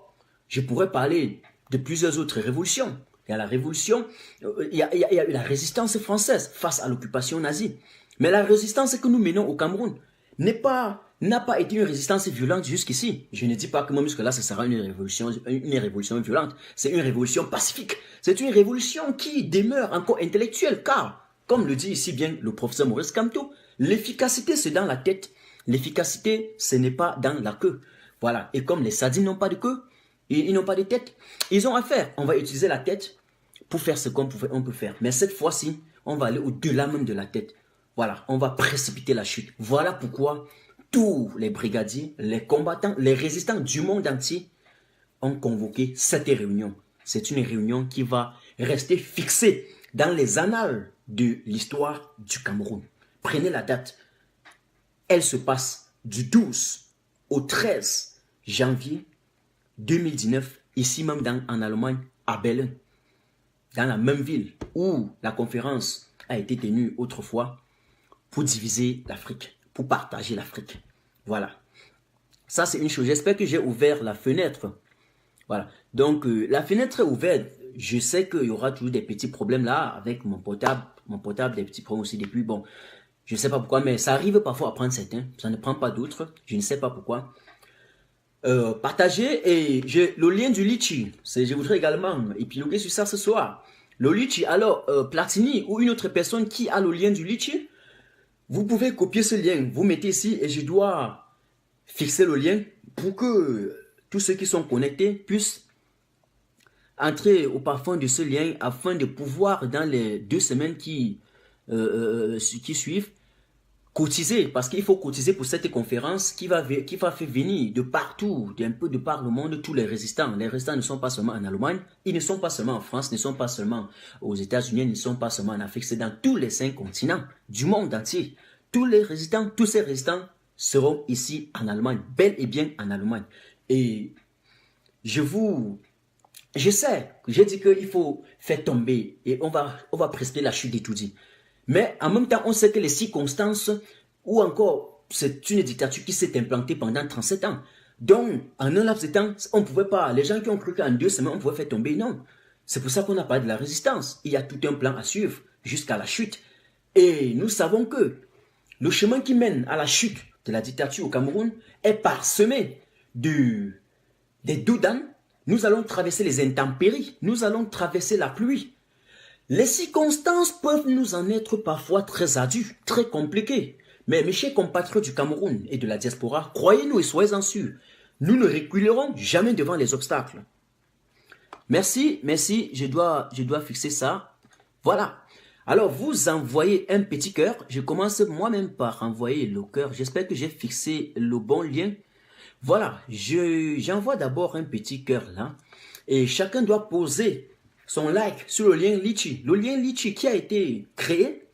je pourrais parler de plusieurs autres révolutions. Il y a la révolution, il y a eu la résistance française face à l'occupation nazie. Mais la résistance que nous menons au Cameroun n'a pas été une résistance violente jusqu'ici. Je ne dis pas que moi, jusque-là, ce sera une révolution violente. C'est une révolution pacifique. C'est une révolution qui demeure encore intellectuelle, car, comme le dit ici bien le professeur Maurice Kamto, l'efficacité, c'est dans la tête. L'efficacité, ce n'est pas dans la queue. Voilà. Et comme les sardines n'ont pas de queue, ils n'ont pas de tête, ils ont à faire. On va utiliser la tête pour faire ce qu'on peut faire. Mais cette fois-ci, on va aller au-delà même de la tête. Voilà, on va précipiter la chute. Voilà pourquoi tous les brigadiers, les combattants, les résistants du monde entier ont convoqué cette réunion. C'est une réunion qui va rester fixée dans les annales de l'histoire du Cameroun. Prenez la date. Elle se passe du 12 au 13 janvier 2019, ici même en Allemagne, à Berlin, dans la même ville où la conférence a été tenue autrefois pour diviser l'Afrique, pour partager l'Afrique. Voilà. Ça, c'est une chose. J'espère que j'ai ouvert la fenêtre. Voilà. Donc, la fenêtre est ouverte. Je sais qu'il y aura toujours des petits problèmes là avec mon portable. Mon portable, des petits problèmes aussi depuis. Bon, je ne sais pas pourquoi, mais ça arrive parfois à prendre certains. Ça ne prend pas d'autres. Je ne sais pas pourquoi. Partagez et j'ai le lien du Litchi. Je voudrais également épiloguer sur ça ce soir. Le Litchi, alors Platini ou une autre personne qui a le lien du Litchi, vous pouvez copier ce lien, vous mettez ici et je dois fixer le lien pour que tous ceux qui sont connectés puissent entrer au parfum de ce lien afin de pouvoir dans les 2 semaines qui suivent cotiser, parce qu'il faut cotiser pour cette conférence qui va faire venir de partout, d'un peu de par le monde, tous les résistants. Les résistants ne sont pas seulement en Allemagne, ils ne sont pas seulement en France, ne sont pas seulement aux États-Unis, ils ne sont pas seulement en Afrique, c'est dans tous les 5 continents du monde entier. Tous les résistants, tous ces résistants seront ici en Allemagne, bel et bien en Allemagne. Et je sais que j'ai dit qu'il faut faire tomber et on va précipiter la chute des tout dit. Mais en même temps, on sait que les circonstances ou encore c'est une dictature qui s'est implantée pendant 37 ans. Donc, en un laps de temps, on ne pouvait pas, les gens qui ont cru qu'en 2 semaines, on pouvait faire tomber, non. C'est pour ça qu'on a parlé de la résistance. Il y a tout un plan à suivre jusqu'à la chute. Et nous savons que le chemin qui mène à la chute de la dictature au Cameroun est parsemé des doudans. Nous allons traverser les intempéries, nous allons traverser la pluie. Les circonstances peuvent nous en être parfois très ardues, très compliquées. Mais mes chers compatriotes du Cameroun et de la diaspora, croyez-nous et soyez-en sûrs, nous ne reculerons jamais devant les obstacles. Merci, je dois fixer ça. Voilà. Alors, vous envoyez un petit cœur. Je commence moi-même par envoyer le cœur. J'espère que j'ai fixé le bon lien. Voilà, j'envoie d'abord un petit cœur là. Et chacun doit poser son like sur le lien Litchi. Le lien Litchi qui a été créé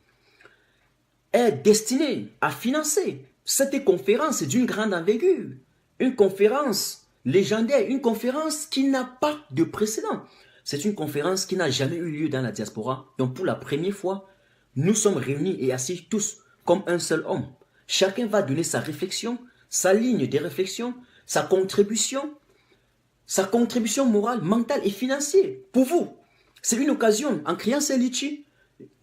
est destiné à financer cette conférence d'une grande envergure. Une conférence légendaire, une conférence qui n'a pas de précédent. C'est une conférence qui n'a jamais eu lieu dans la diaspora. Donc pour la première fois, nous sommes réunis et assis tous comme un seul homme. Chacun va donner sa réflexion, sa ligne de réflexion, sa contribution morale, mentale et financière pour vous. C'est une occasion, en créant ces litchis,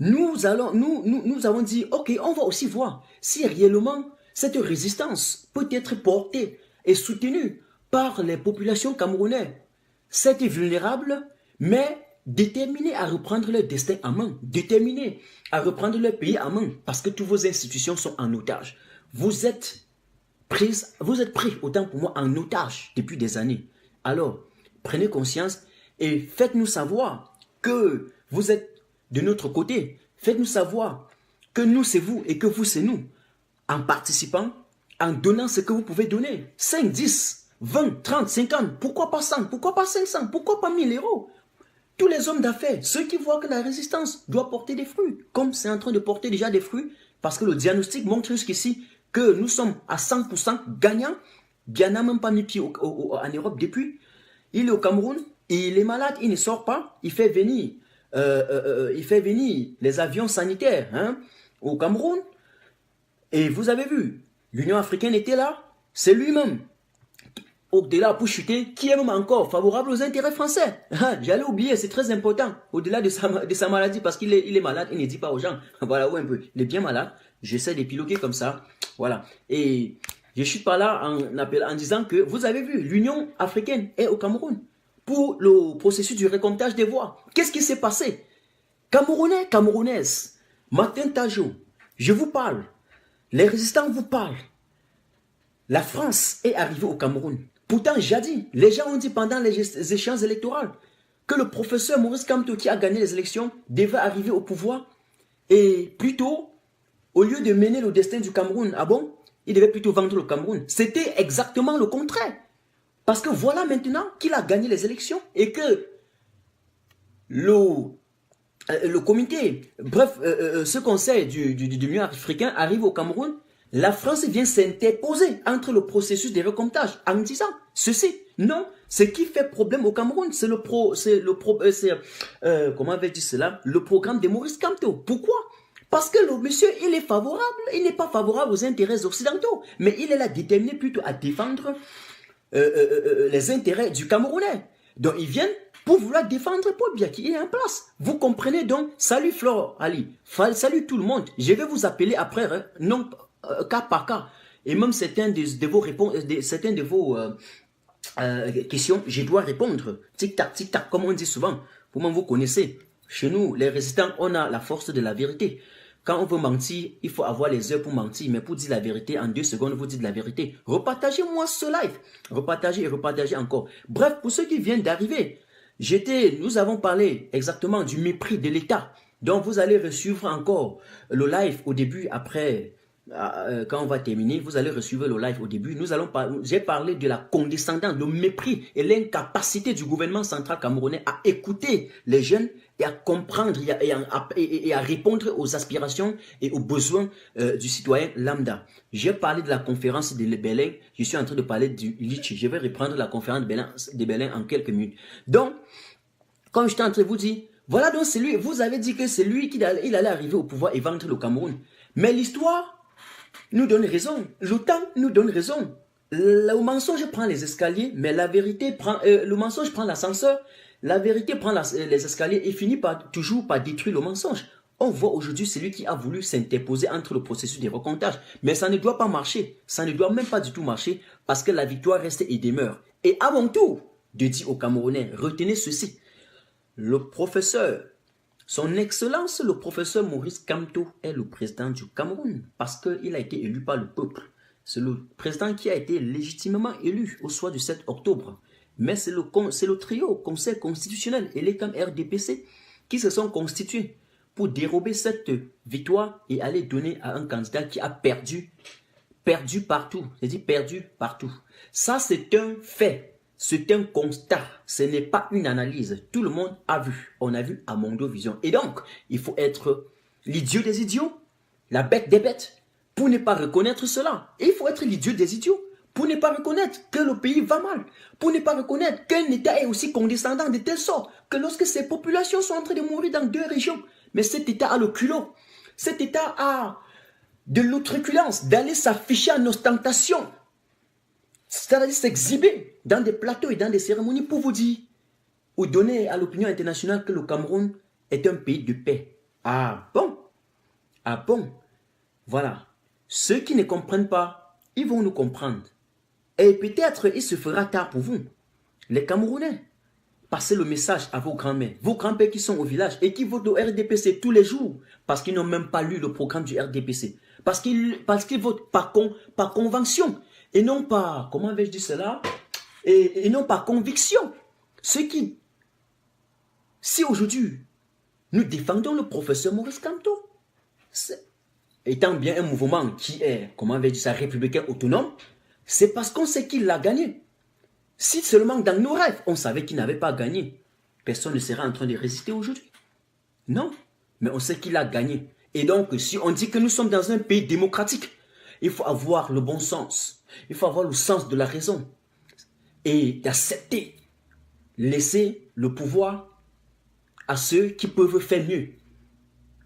nous avons dit, ok, on va aussi voir si réellement cette résistance peut être portée et soutenue par les populations camerounaises. C'est vulnérable, mais déterminés à reprendre leur destin en main, déterminés à reprendre leur pays en main, parce que toutes vos institutions sont en otage. Vous êtes pris, autant pour moi, en otage depuis des années. Alors, prenez conscience et faites-nous savoir que vous êtes de notre côté. Faites-nous savoir que nous, c'est vous et que vous, c'est nous. En participant, en donnant ce que vous pouvez donner. 5, 10, 20, 30, 50, pourquoi pas 100, pourquoi pas 500, pourquoi pas 1000 euros? Tous les hommes d'affaires, ceux qui voient que la résistance doit porter des fruits, comme c'est en train de porter déjà des fruits, parce que le diagnostic montre jusqu'ici que nous sommes à 100% gagnants. Bien n'a même pas mis pied en Europe depuis. Il est au Cameroun, il est malade, il ne sort pas, il fait venir les avions sanitaires au Cameroun. Et vous avez vu, l'Union africaine était là, c'est lui-même. Au-delà pour chuter, qui est même encore favorable aux intérêts français. J'allais oublier, c'est très important. Au-delà de sa maladie, parce qu'il est malade, il ne dit pas aux gens. Voilà, ouais, un peu. Il est bien malade. J'essaie d'épiloguer comme ça. Voilà. Et je chute par là en disant que vous avez vu, l'Union africaine est au Cameroun pour le processus du récomptage des voix. Qu'est-ce qui s'est passé? Camerounais, Camerounaises, Martin Tajo, je vous parle. Les résistants vous parlent. La France est arrivée au Cameroun. Pourtant, jadis, les gens ont dit pendant les échéances électorales que le professeur Maurice Kamto, qui a gagné les élections, devait arriver au pouvoir et plutôt, au lieu de mener le destin du Cameroun, ah bon, il devait plutôt vendre le Cameroun. C'était exactement le contraire. Parce que voilà maintenant qu'il a gagné les élections et que le comité, bref, ce conseil de l'Union africaine arrive au Cameroun. La France vient s'interposer entre le processus de recomptage en disant ceci. Non, ce qui fait problème au Cameroun, c'est comment avait dit cela, le programme de Maurice Kamto. Pourquoi? Parce que le monsieur, il est favorable, il n'est pas favorable aux intérêts occidentaux, mais il est là déterminé plutôt à défendre les intérêts du Camerounais. Donc ils viennent pour vouloir défendre Paul Biya qui est en place. Vous comprenez donc? Salut Flore Ali, salut tout le monde. Je vais vous appeler après, non cas par cas. Et même certaines de vos réponses, certaines de vos questions, je dois répondre. Tic-tac, tic-tac, comme on dit souvent. Vous-même, vous connaissez. Chez nous, les résistants, on a la force de la vérité. Quand on veut mentir, il faut avoir les heures pour mentir. Mais pour dire la vérité, en 2 secondes, vous dites la vérité. Repartagez-moi ce live. Repartagez et repartagez encore. Bref, pour ceux qui viennent d'arriver, nous avons parlé exactement du mépris de l'État. Donc, vous allez suivre encore le live au début, après... quand on va terminer, vous allez recevoir le live au début. J'ai parlé de la condescendance, le mépris et l'incapacité du gouvernement central camerounais à écouter les jeunes et à comprendre et à répondre aux aspirations et aux besoins du citoyen lambda. J'ai parlé de la conférence de Berlin, je suis en train de parler du Litchi. Je vais reprendre la conférence de Berlin en quelques minutes. Donc, comme j'étais en train de vous dire, voilà donc c'est lui, vous avez dit que c'est lui qui allait arriver au pouvoir et vendre le Cameroun. Mais l'histoire nous donne raison. Le temps nous donne raison. Le mensonge prend les escaliers, mais la vérité prend... le mensonge prend l'ascenseur, la vérité prend les escaliers et finit toujours par détruire le mensonge. On voit aujourd'hui celui qui a voulu s'interposer entre le processus de recomptage. Mais ça ne doit pas marcher. Ça ne doit même pas du tout marcher parce que la victoire reste et demeure. Et à mon tour de dire aux Camerounais, retenez ceci. Le professeur, son excellence, le professeur Maurice Kamto est le président du Cameroun parce qu'il a été élu par le peuple. C'est le président qui a été légitimement élu au soir du 7 octobre. Mais c'est le trio, Conseil constitutionnel et les CAM RDPC qui se sont constitués pour dérober cette victoire et aller donner à un candidat qui a perdu partout. J'ai dit perdu partout. Ça, c'est un fait. C'est un constat. Ce n'est pas une analyse. Tout le monde a vu. On a vu à Mondo Vision. Et donc, il faut être l'idiot des idiots, la bête des bêtes, pour ne pas reconnaître cela. Et il faut être l'idiot des idiots pour ne pas reconnaître que le pays va mal, pour ne pas reconnaître qu'un État est aussi condescendant de telle sorte que lorsque ces populations sont en train de mourir dans 2 régions, mais cet État a le culot, cet État a de l'outreculence d'aller s'afficher en ostentation, c'est-à-dire s'exhiber dans des plateaux et dans des cérémonies pour vous dire ou donner à l'opinion internationale que le Cameroun est un pays de paix. Ah bon? Ah bon? Voilà. Ceux qui ne comprennent pas, ils vont nous comprendre. Et peut-être il se fera tard pour vous, les Camerounais. Passez le message à vos grands-mères, vos grands-pères qui sont au village et qui votent au RDPC tous les jours parce qu'ils n'ont même pas lu le programme du RDPC. Parce qu'ils votent par convention et non par, comment vais-je dire cela, et non par conviction. Si aujourd'hui, nous défendons le professeur Maurice Kamto, étant bien un mouvement qui est, comment vais-je dire ça, républicain autonome, c'est parce qu'on sait qu'il l'a gagné. Si seulement dans nos rêves, on savait qu'il n'avait pas gagné, personne ne serait en train de résister aujourd'hui. Non, mais on sait qu'il a gagné. Et donc, si on dit que nous sommes dans un pays démocratique, il faut avoir le bon sens. Il faut avoir le sens de la raison. Et d'accepter, laisser le pouvoir à ceux qui peuvent faire mieux.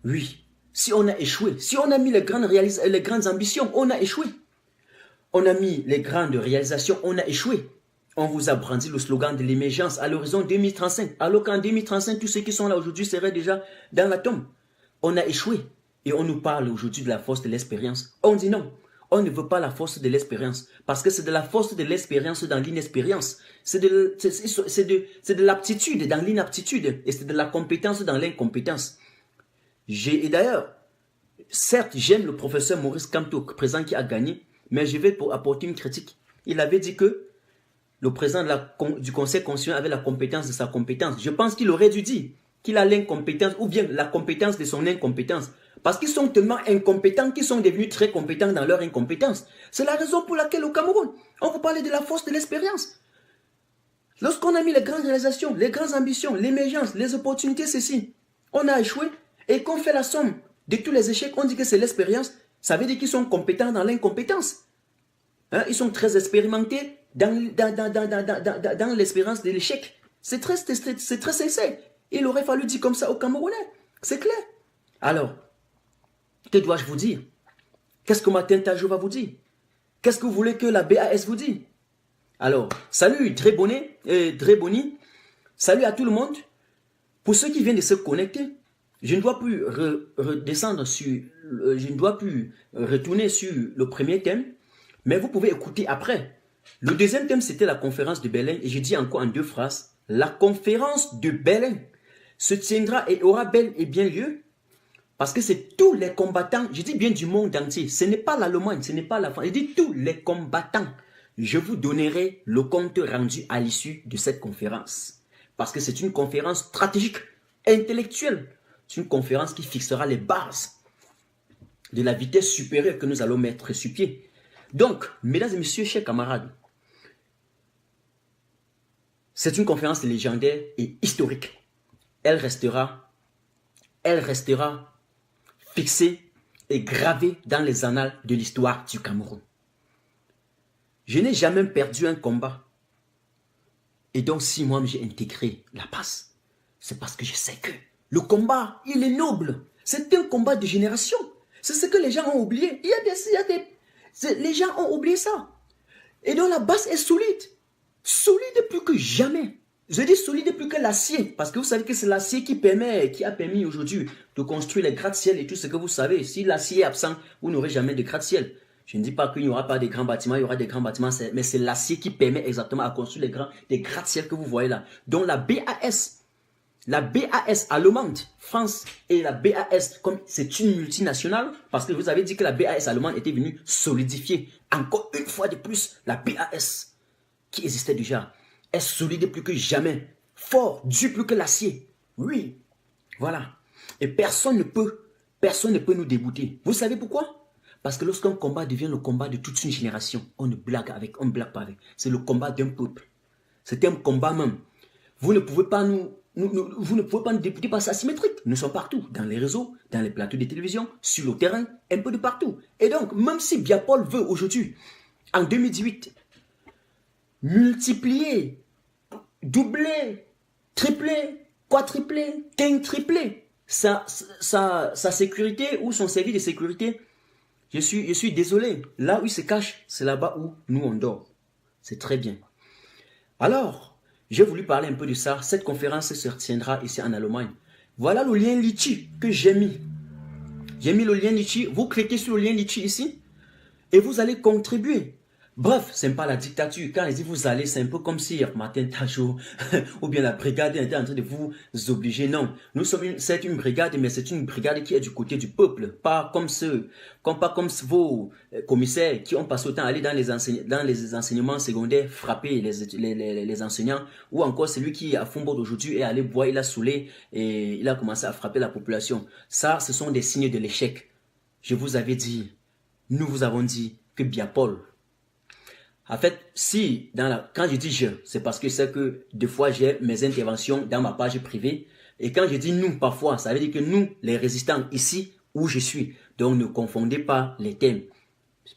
Oui, si on a échoué, si on a mis les grandes ambitions, on a échoué. On a mis les grandes réalisations, on a échoué. On vous a brandi le slogan de l'émergence à l'horizon 2035. Alors qu'en 2035, tous ceux qui sont là aujourd'hui seraient déjà dans la tombe. On a échoué. Et on nous parle aujourd'hui de la force de l'expérience. On dit non. On ne veut pas la force de l'expérience. Parce que c'est de la force de l'expérience dans l'inexpérience. C'est de l'aptitude dans l'inaptitude. Et c'est de la compétence dans l'incompétence. Et d'ailleurs, certes, j'aime le professeur Maurice Kamto, président qui a gagné. Mais je vais apporter une critique. Il avait dit que le président du Conseil constitutionnel avait la compétence de sa compétence. Je pense qu'il aurait dû dire qu'il a l'incompétence ou bien la compétence de son incompétence. Parce qu'ils sont tellement incompétents qu'ils sont devenus très compétents dans leur incompétence. C'est la raison pour laquelle au Cameroun, on vous parlait de la force de l'expérience. Lorsqu'on a mis les grandes réalisations, les grandes ambitions, l'émergence, les opportunités, ceci, on a échoué et qu'on fait la somme de tous les échecs, on dit que c'est l'expérience. Ça veut dire qu'ils sont compétents dans l'incompétence. Hein? Ils sont très expérimentés dans l'expérience de l'échec. C'est très sincère. Il aurait fallu dire comme ça aux Camerounais. C'est clair. Alors, que dois-je vous dire? Qu'est-ce que Martin Tajo va vous dire? Qu'est-ce que vous voulez que la BAS vous dise? Alors, salut Dréboni. Salut à tout le monde. Pour ceux qui viennent de se connecter, je ne dois plus je ne dois plus retourner sur le premier thème, mais vous pouvez écouter après. Le deuxième thème, c'était la conférence de Berlin, et je dis encore en 2 phrases, la conférence de Berlin se tiendra et aura bel et bien lieu, parce que c'est tous les combattants, je dis bien du monde entier, ce n'est pas l'Allemagne, ce n'est pas la France, je dis tous les combattants. Je vous donnerai le compte rendu à l'issue de cette conférence, parce que c'est une conférence stratégique, intellectuelle. C'est une conférence qui fixera les bases de la vitesse supérieure que nous allons mettre sur pied. Donc, mesdames et messieurs, chers camarades, c'est une conférence légendaire et historique. Elle restera fixée et gravée dans les annales de l'histoire du Cameroun. Je n'ai jamais perdu un combat. Et donc, si moi j'ai intégré la passe, c'est parce que je sais que le combat, il est noble. C'est un combat de génération. C'est ce que les gens ont oublié. Les gens ont oublié ça. Et donc la base est solide. Solide plus que jamais. Je dis solide plus que l'acier. Parce que vous savez que c'est l'acier qui a permis aujourd'hui de construire les gratte-ciel et tout ce que vous savez. Si l'acier est absent, vous n'aurez jamais de gratte-ciel. Je ne dis pas qu'il n'y aura pas de grands bâtiments, il y aura des grands bâtiments, mais c'est l'acier qui permet exactement à construire des gratte-ciel que vous voyez là. Donc la BAS allemande, France, et la BAS, comme c'est une multinationale, parce que vous avez dit que la BAS allemande était venue solidifier encore une fois de plus la BAS qui existait déjà, est solide plus que jamais, fort, dur plus que l'acier. Oui, voilà. Et personne ne peut nous débouter. Vous savez pourquoi? Parce que lorsqu'un combat devient le combat de toute une génération, on ne blague pas avec. C'est le combat d'un peuple. C'est un combat même. Vous ne pouvez pas nous débouter parce que c'est asymétrique. Nous sommes partout, dans les réseaux, dans les plateaux de télévision, sur le terrain, un peu de partout. Et donc, même si Biapol veut aujourd'hui, en 2018, multiplier, doubler, tripler, quadrupler, quintripler sa sécurité ou son service de sécurité, je suis désolé. Là où il se cache, c'est là-bas où nous on dort. C'est très bien. Alors, j'ai voulu parler un peu de ça. Cette conférence se tiendra ici en Allemagne. Voilà le lien Litchi que j'ai mis. J'ai mis le lien Litchi. Vous cliquez sur le lien Litchi ici et vous allez contribuer. Bref, ce n'est pas la dictature. Quand il dit vous allez, c'est un peu comme si Martin Tajot ou bien la brigade était en train de vous obliger. Non, c'est une brigade, mais c'est une brigade qui est du côté du peuple. Pas comme vos commissaires qui ont passé autant à aller dans les enseignements secondaires, frapper les enseignants, ou encore celui qui a Fondbourg aujourd'hui est allé boire, il a saoulé et il a commencé à frapper la population. Ça, ce sont des signes de l'échec. Je vous avais dit, nous vous avons dit que Biapol, en fait, quand je dis je, c'est parce que c'est que des fois j'ai mes interventions dans ma page privée. Et quand je dis nous, parfois, ça veut dire que nous, les résistants, ici où je suis. Donc ne confondez pas les thèmes.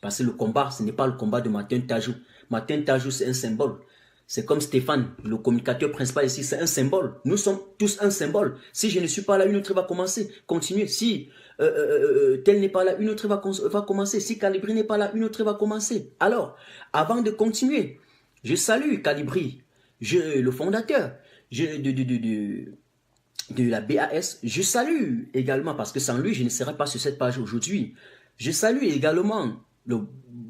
Parce que le combat, ce n'est pas le combat de Martin Tajou. Martin Tajou, c'est un symbole. C'est comme Stéphane, le communicateur principal ici, c'est un symbole. Nous sommes tous un symbole. Si je ne suis pas là, une autre va continuer. Si tel n'est pas là, une autre va commencer. Si Calibri n'est pas là, une autre va commencer. Alors, avant de continuer, je salue Calibri, le fondateur de la BAS. Je salue également, parce que sans lui, je ne serais pas sur cette page aujourd'hui. Je salue également le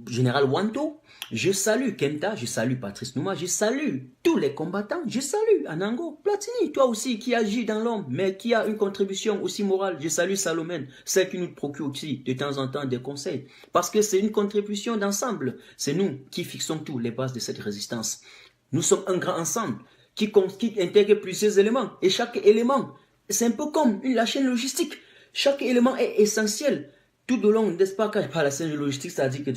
général Wanto. Je salue Kenta, je salue Patrice Nouma, je salue tous les combattants, je salue Anango, Platini, toi aussi qui agis dans l'ombre, mais qui a une contribution aussi morale. Je salue Salomène, celle qui nous procure aussi de temps en temps des conseils. Parce que c'est une contribution d'ensemble. C'est nous qui fixons tous les bases de cette résistance. Nous sommes un grand ensemble qui intègre plusieurs éléments. Et chaque élément, c'est un peu comme la chaîne logistique. Chaque élément est essentiel. Tout au long, n'est-ce pas, quand je parle de la chaîne logistique, ça dit que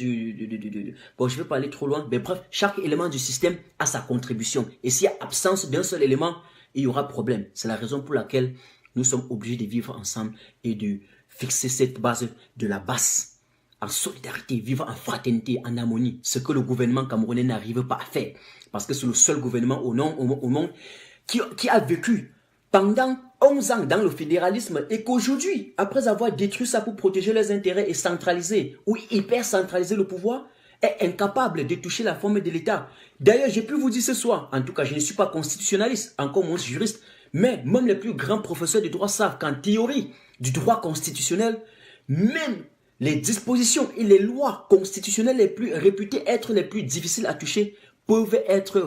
bon, je ne vais pas aller trop loin, mais bref, chaque élément du système a sa contribution. Et s'il y a absence d'un seul élément, il y aura problème. C'est la raison pour laquelle nous sommes obligés de vivre ensemble et de fixer cette base de la base en solidarité, vivre en fraternité, en harmonie. Ce que le gouvernement camerounais n'arrive pas à faire. Parce que c'est le seul gouvernement au monde qui a vécu pendant 11 ans dans le fédéralisme et qu'aujourd'hui, après avoir détruit ça pour protéger leurs intérêts et centraliser ou hyper centraliser le pouvoir, est incapable de toucher la forme de l'État. D'ailleurs, j'ai pu vous dire ce soir, en tout cas, je ne suis pas constitutionnaliste, encore moins juriste, mais même les plus grands professeurs de droit savent qu'en théorie du droit constitutionnel, même les dispositions et les lois constitutionnelles les plus réputées être les plus difficiles à toucher peuvent être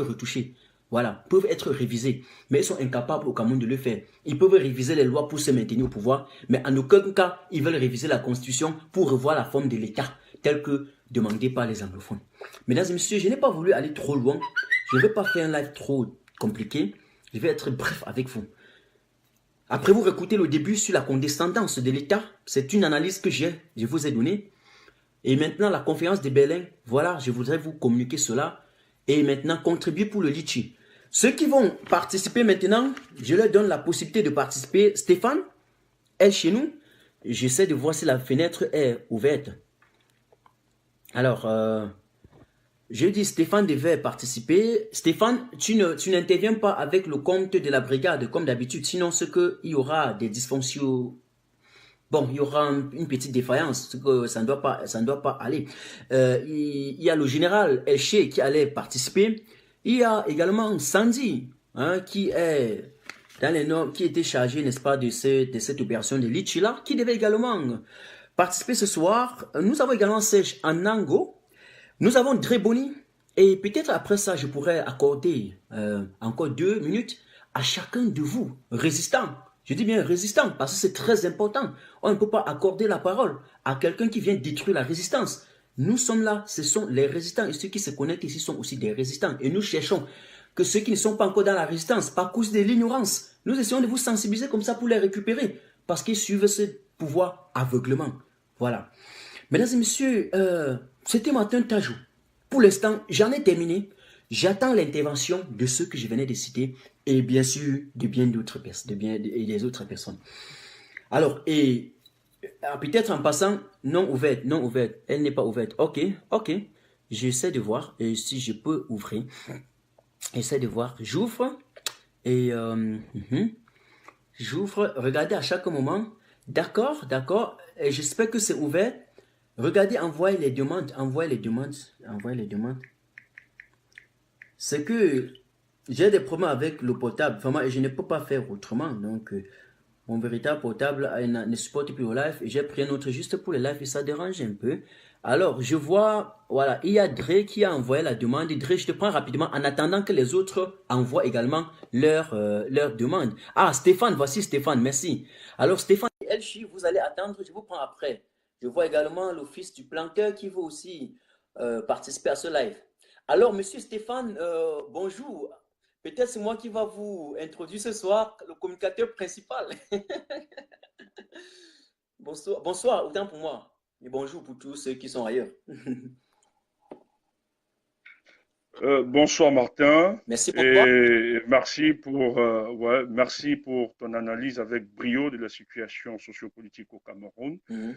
retouchées. Voilà, peuvent être révisés, mais ils sont incapables au Cameroun de le faire. Ils peuvent réviser les lois pour se maintenir au pouvoir, mais en aucun cas, ils veulent réviser la Constitution pour revoir la forme de l'État, telle que demandée par les anglophones. Mesdames et messieurs, je n'ai pas voulu aller trop loin. Je ne vais pas faire un live trop compliqué. Je vais être bref avec vous. Après vous réécoutez le début sur la condescendance de l'État, c'est une analyse que je vous ai donnée. Et maintenant, la conférence de Berlin, voilà, je voudrais vous communiquer cela. Et maintenant, contribuer pour le litchi. Ceux qui vont participer maintenant, je leur donne la possibilité de participer. Stéphane est chez nous. J'essaie de voir si la fenêtre est ouverte. Alors, je dis Stéphane devait participer. Stéphane, tu n'interviens pas avec le compte de la brigade comme d'habitude. Sinon, il y aura des dysfonctions. bon, il y aura une petite défaillance, que ça ne doit pas aller. Il y a le général Elche qui allait participer. Il y a également Sandy, hein, qui est dans les normes, qui était chargé, n'est-ce pas, de cette opération de Lichila, qui devait également participer ce soir. Nous avons également Serge Anango. Nous avons Dreboni. Et peut-être après ça, je pourrais accorder encore 2 minutes à chacun de vous, résistants. Je dis bien résistant parce que c'est très important. On ne peut pas accorder la parole à quelqu'un qui vient détruire la résistance. Nous sommes là, ce sont les résistants et ceux qui se connectent ici sont aussi des résistants. Et nous cherchons que ceux qui ne sont pas encore dans la résistance, par cause de l'ignorance, nous essayons de vous sensibiliser comme ça pour les récupérer parce qu'ils suivent ce pouvoir aveuglement. Voilà. Mesdames et messieurs, c'était Martin Tajou. Pour l'instant, j'en ai terminé. J'attends l'intervention de ceux que je venais de citer et bien sûr de bien d'autres personnes, et des autres personnes. Alors, et peut-être en passant, non ouverte, non ouverte, elle n'est pas ouverte. Ok, ok. J'essaie de voir et si je peux ouvrir. J'essaie de voir. J'ouvre et j'ouvre. Regardez à chaque moment. D'accord, d'accord. Et j'espère que c'est ouvert. Regardez, envoyez les demandes, envoyez les demandes, envoyez les demandes. C'est que j'ai des problèmes avec le portable, vraiment, et je ne peux pas faire autrement. Donc, mon véritable portable ne supporte plus le live. J'ai pris un autre juste pour le live et ça dérange un peu. Alors, je vois, voilà, il y a Dre qui a envoyé la demande. Dre, je te prends rapidement en attendant que les autres envoient également leur demande. Ah, Stéphane, voici Stéphane, merci. Alors, Stéphane et Elchi, vous allez attendre, je vous prends après. Je vois également l'office du planqueur qui veut aussi participer à ce live. Alors, monsieur Stéphane, bonjour. Peut-être c'est moi qui va vous introduire ce soir, le communicateur principal. Bonsoir, bonsoir, autant pour moi. Et bonjour pour tous ceux qui sont ailleurs. Bonsoir Martin Merci, bonsoir. et merci pour ton analyse avec brio de la situation sociopolitique au Cameroun. Mhm.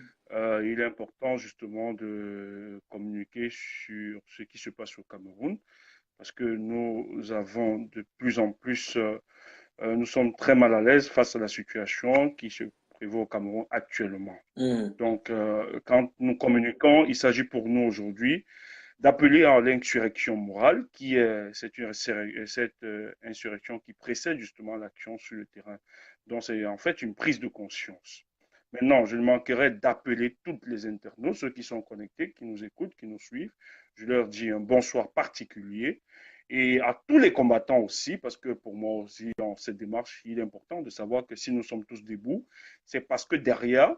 Il est important justement de communiquer sur ce qui se passe au Cameroun parce que nous avons de plus en plus, nous sommes très mal à l'aise face à la situation qui se prévaut au Cameroun actuellement. Mhm. Donc, quand nous communiquons, il s'agit pour nous aujourd'hui d'appeler à l'insurrection morale, qui est cette insurrection qui précède justement l'action sur le terrain. Donc c'est en fait une prise de conscience. Maintenant, je ne manquerai d'appeler toutes les internautes, ceux qui sont connectés, qui nous écoutent, qui nous suivent. Je leur dis un bonsoir particulier et à tous les combattants aussi, parce que pour moi aussi, dans cette démarche, il est important de savoir que si nous sommes tous debout, c'est parce que derrière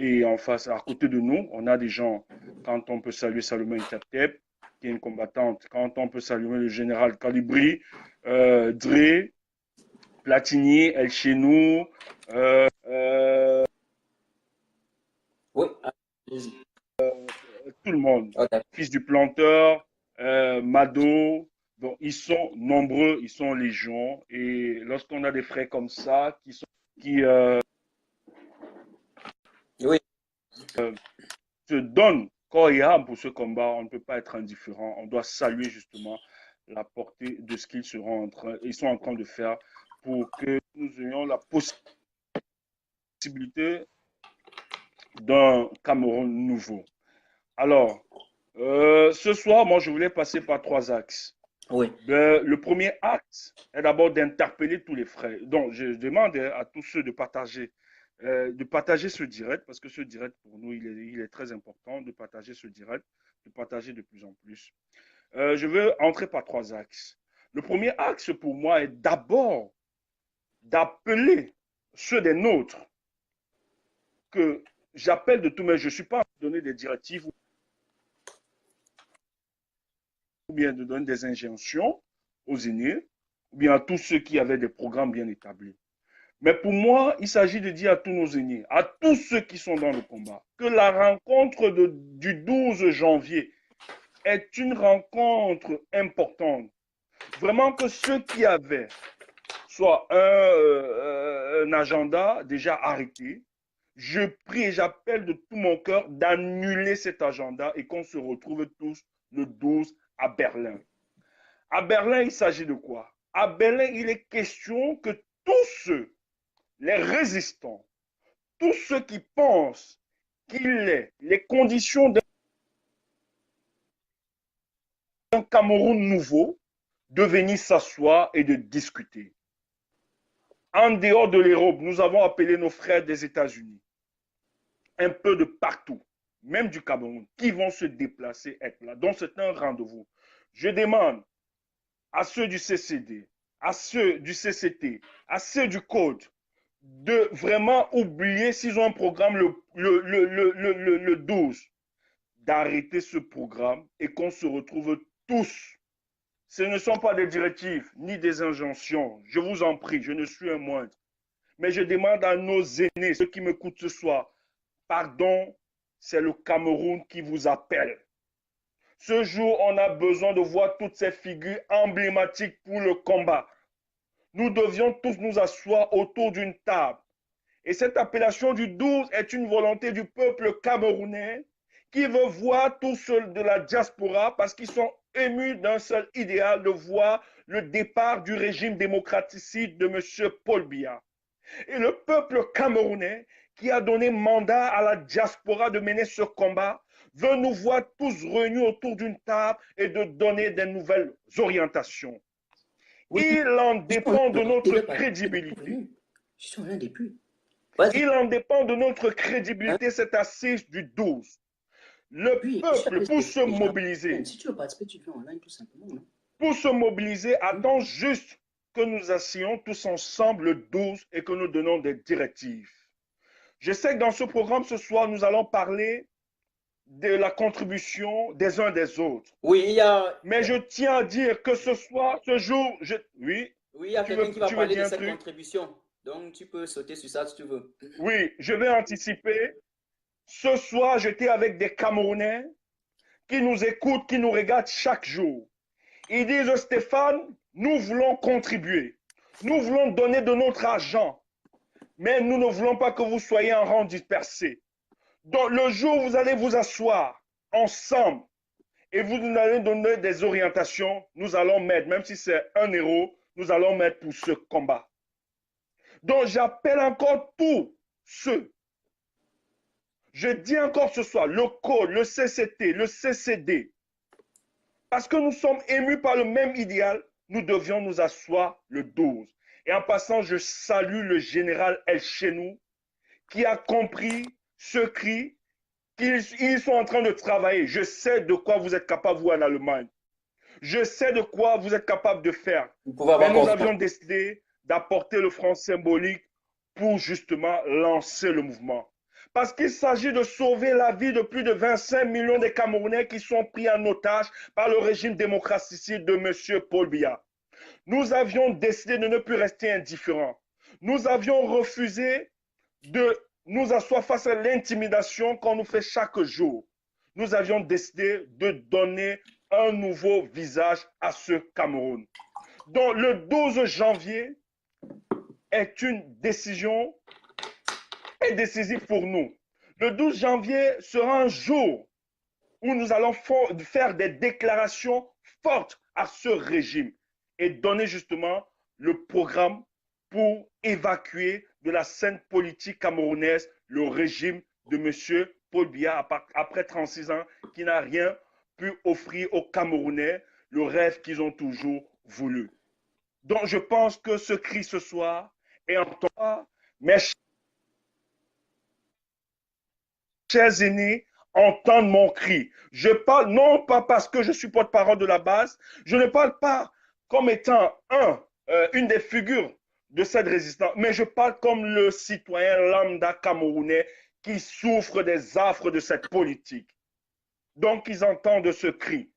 et en face, à côté de nous, on a des gens, quand on peut saluer Salomé Intep, qui est une combattante, quand on peut saluer le général Calibri, Dre, Platini, El Chenou, Oui, tout le monde, ah, d'accord. fils du planteur, Mado, bon, ils sont nombreux, ils sont légion. Et lorsqu'on a des frères comme ça qui Oui, se donnent corps et âme pour ce combat, on ne peut pas être indifférent. On doit saluer justement la portée de ce qu'ils sont en train de faire pour que nous ayons la possibilité d'un Cameroun nouveau. Alors, ce soir, moi, je voulais passer par 3 axes. oui. Le premier axe est d'abord d'interpeller tous les frères. Donc, je demande à tous ceux de partager ce direct, parce que ce direct, pour nous, il est très important de partager ce direct, de partager de plus en plus. Je veux entrer par 3 axes. Le premier axe, pour moi, est d'abord d'appeler ceux des nôtres que j'appelle de tous mes... Je ne suis pas à donner des directives ou bien de donner des injonctions aux aînés, ou bien à tous ceux qui avaient des programmes bien établis. Mais pour moi, il s'agit de dire à tous nos aînés, à tous ceux qui sont dans le combat, que la rencontre du 12 janvier est une rencontre importante. Vraiment que ceux qui avaient soit un agenda déjà arrêté, je prie et j'appelle de tout mon cœur d'annuler cet agenda et qu'on se retrouve tous le 12 à Berlin. À Berlin, il s'agit de quoi? À Berlin, il est question que tous ceux, les résistants, tous ceux qui pensent qu'il est les conditions d'un Cameroun nouveau de venir s'asseoir et de discuter. En dehors de l'Europe, nous avons appelé nos frères des États-Unis, un peu de partout, même du Cameroun, qui vont se déplacer, être là. Donc c'est un rendez-vous. Je demande à ceux du CCD, à ceux du CCT, à ceux du Code, de vraiment oublier s'ils ont un programme le 12, d'arrêter ce programme et qu'on se retrouve tous. Ce ne sont pas des directives ni des injonctions. Je vous en prie, je ne suis un moindre. Mais je demande à nos aînés, ceux qui m'écoutent ce soir, pardon, c'est le Cameroun qui vous appelle. Ce jour, on a besoin de voir toutes ces figures emblématiques pour le combat. Nous devions tous nous asseoir autour d'une table. Et cette appellation du 12 est une volonté du peuple camerounais qui veut voir tous ceux de la diaspora parce qu'ils sont émus d'un seul idéal de voir le départ du régime démocraticide de M. Paul Biya. Et le peuple camerounais qui a donné mandat à la diaspora de mener ce combat veut nous voir tous réunis autour d'une table et de donner des nouvelles orientations. Oui, Il en dépend de notre crédibilité. Il en dépend de notre crédibilité, cette assise du 12. Le peuple, pour se mobiliser, si tu veux participer, tu viens online tout simplement. Non? Pour se mobiliser, attend juste que nous assions tous ensemble le 12 et que nous donnons des directives. Je sais que dans ce programme ce soir, nous allons parler de la contribution des uns des autres. Oui, il y a... Mais je tiens à dire que ce soir, ce jour, oui, il y a quelqu'un qui va parler de cette contribution. Donc, tu peux sauter sur ça si tu veux. Oui, je vais anticiper. Ce soir, j'étais avec des Camerounais qui nous écoutent, qui nous regardent chaque jour. Ils disent, Stéphane, nous voulons contribuer. Nous voulons donner de notre argent. Mais nous ne voulons pas que vous soyez en rang dispersé. Donc, le jour où vous allez vous asseoir ensemble et vous nous allez donner des orientations, nous allons mettre, même si c'est 1 euro, nous allons mettre pour ce combat. Donc, j'appelle encore tous ceux. Je dis encore ce soir, le Code, le CCT, le CCD, parce que nous sommes émus par le même idéal, nous devions nous asseoir le 12. Et en passant, je salue le général El Chenou qui a compris ce cri, qu'ils sont en train de travailler. Je sais de quoi vous êtes capable, vous, en Allemagne. Je sais de quoi vous êtes capable de faire. Mais nous avions décidé d'apporter le franc symbolique pour justement lancer le mouvement. Parce qu'il s'agit de sauver la vie de plus de 25 millions de Camerounais qui sont pris en otage par le régime démocraticide de M. Paul Biya. Nous avions décidé de ne plus rester indifférents. Nous avions refusé de nous asseoir face à l'intimidation qu'on nous fait chaque jour. Nous avions décidé de donner un nouveau visage à ce Cameroun. Donc le 12 janvier est une décision décisive pour nous. Le 12 janvier sera un jour où nous allons faire des déclarations fortes à ce régime et donner justement le programme pour évacuer de la scène politique camerounaise le régime de M. Paul Biya après 36 ans qui n'a rien pu offrir aux Camerounais le rêve qu'ils ont toujours voulu. Donc je pense que ce cri ce soir est en toi, mes chers aînés, entendent mon cri. Je parle non pas parce que je suis porte-parole de la base, je ne parle pas comme étant une des figures de cette résistance, mais je parle comme le citoyen lambda camerounais qui souffre des affres de cette politique. Donc ils entendent ce cri.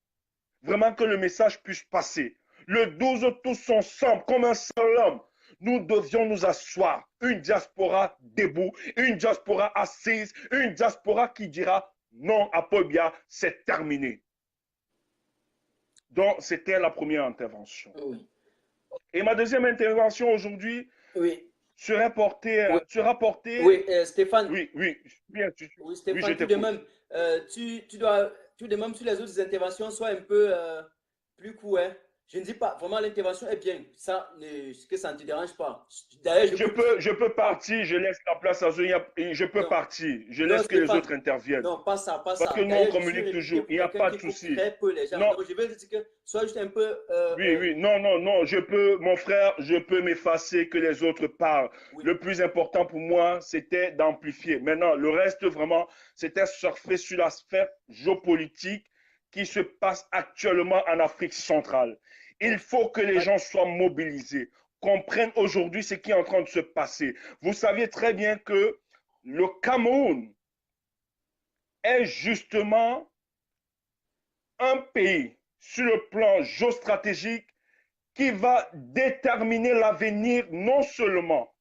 Vraiment que le message puisse passer. Le 12, tous ensemble, comme un seul homme, nous devions nous asseoir. Une diaspora debout, une diaspora assise, une diaspora qui dira non à Paul Biya, c'est terminé. Donc, c'était la première intervention. Oui. Et ma deuxième intervention aujourd'hui sera portée. Oui, Stéphane. Oui, bien sûr. Oui, Stéphane, tout de même, tu dois, tout de même, sur les autres interventions, sois un peu plus court. Hein. Je ne dis pas, vraiment l'intervention est bien, que ça ne te dérange pas. D'ailleurs, j'écoute. Je peux partir, je laisse la place à eux, je peux Non, partir, je non, laisse que les Stéphane, autres interviennent. non, pas ça, pas Parce que ça. nous, on D'ailleurs, je suis communique réputé toujours, il pour n'y a quelqu'un pas qui de coupe souci. très peu les gens. Non, Donc, je veux dire que sois juste un peu. oui, oui, non, non, non, je peux, mon frère, je peux m'effacer que les autres parlent. Oui, Le plus important pour moi, c'était d'amplifier. Maintenant, le reste, vraiment, c'était surfer sur la sphère géopolitique qui se passe actuellement en Afrique centrale. Il faut que les gens soient mobilisés, comprennent aujourd'hui ce qui est en train de se passer. Vous saviez très bien que le Cameroun est justement un pays sur le plan géostratégique qui va déterminer l'avenir non seulement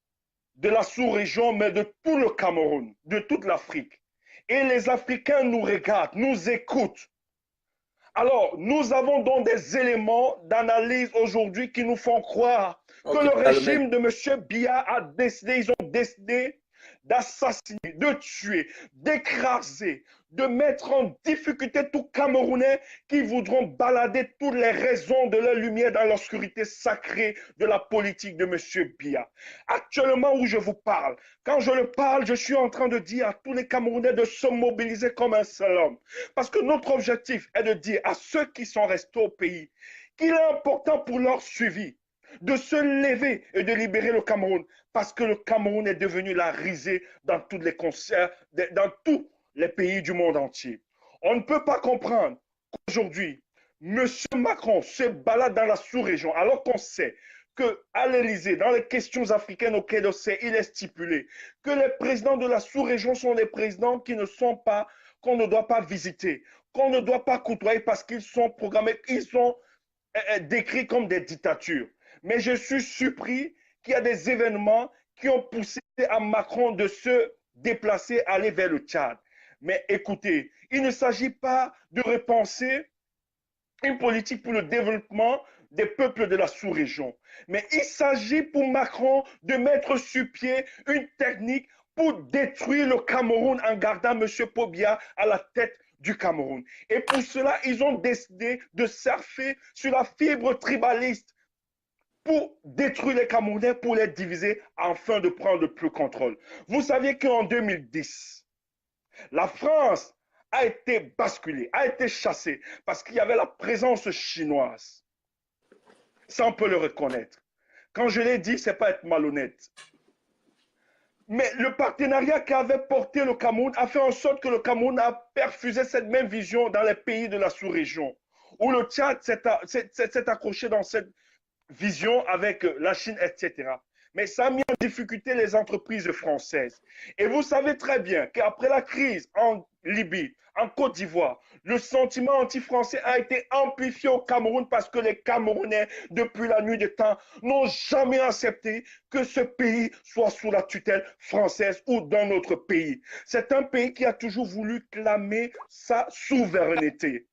de la sous-région, mais de tout le Cameroun, de toute l'Afrique. Et les Africains nous regardent, nous écoutent. Alors, nous avons donc des éléments d'analyse aujourd'hui qui nous font croire que ok, le calme. régime de M. Biya a décidé, ils ont décidé d'assassiner, de tuer, d'écraser, de mettre en difficulté tout Camerounais qui voudront balader toutes les raisons de la lumière dans l'obscurité sacrée de la politique de M. Biya. Actuellement où je vous parle, quand je le parle, je suis en train de dire à tous les Camerounais de se mobiliser comme un seul homme. Parce que notre objectif est de dire à ceux qui sont restés au pays qu'il est important pour leur suivi de se lever et de libérer le Cameroun, parce que le Cameroun est devenu la risée dans tous les concerts, dans tous les pays du monde entier. On ne peut pas comprendre qu'aujourd'hui, M. Macron se balade dans la sous-région, alors qu'on sait qu'à l'Élysée, dans les questions africaines auxquelles on sait, il est stipulé que les présidents de la sous-région sont des présidents qui ne sont pas, qu'on ne doit pas visiter, qu'on ne doit pas côtoyer parce qu'ils sont programmés, ils sont décrits comme des dictatures. Mais je suis surpris qu'il y a des événements qui ont poussé à Macron de se déplacer, aller vers le Tchad. Mais écoutez, il ne s'agit pas de repenser une politique pour le développement des peuples de la sous-région. Mais il s'agit pour Macron de mettre sur pied une technique pour détruire le Cameroun en gardant M. Pobia à la tête du Cameroun. Et pour cela, ils ont décidé de surfer sur la fibre tribaliste pour détruire les Camerounais, pour les diviser, afin de prendre le plus contrôle. Vous saviez qu'en 2010, la France a été basculée, a été chassée, parce qu'il y avait la présence chinoise. Ça, on peut le reconnaître. Quand je l'ai dit, ce n'est pas être malhonnête. Mais le partenariat qu'avait porté le Cameroun a fait en sorte que le Cameroun a perfusé cette même vision dans les pays de la sous-région, où le Tchad s'est accroché dans cette vision avec la Chine, etc. Mais ça a mis en difficulté les entreprises françaises. Et vous savez très bien qu'après la crise en Libye, en Côte d'Ivoire, le sentiment anti-français a été amplifié au Cameroun parce que les Camerounais, depuis la nuit des temps, n'ont jamais accepté que ce pays soit sous la tutelle française ou d'un autre pays. C'est un pays qui a toujours voulu clamer sa souveraineté.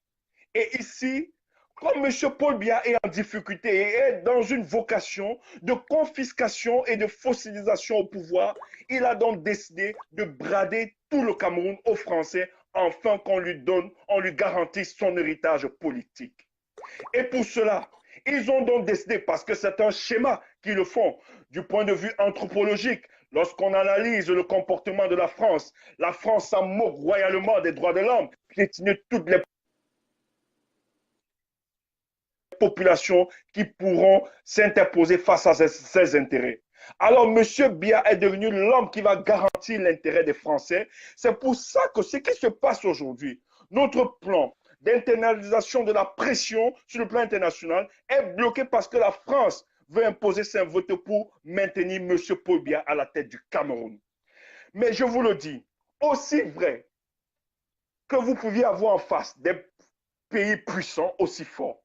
Et ici, comme M. Paul Biya est en difficulté et est dans une vocation de confiscation et de fossilisation au pouvoir, il a donc décidé de brader tout le Cameroun aux Français afin qu'on lui donne, on lui garantisse son héritage politique. Et pour cela, ils ont donc décidé, parce que c'est un schéma qu'ils le font du point de vue anthropologique, lorsqu'on analyse le comportement de la France s'en moque royalement des droits de l'homme, piétine toutes les populations qui pourront s'interposer face à ses intérêts. Alors, M. Biya est devenu l'homme qui va garantir l'intérêt des Français. C'est pour ça que ce qui se passe aujourd'hui, notre plan d'internalisation de la pression sur le plan international est bloqué parce que la France veut imposer ses votes pour maintenir M. Paul Biya à la tête du Cameroun. Mais je vous le dis, aussi vrai que vous pouviez avoir en face des pays puissants aussi forts,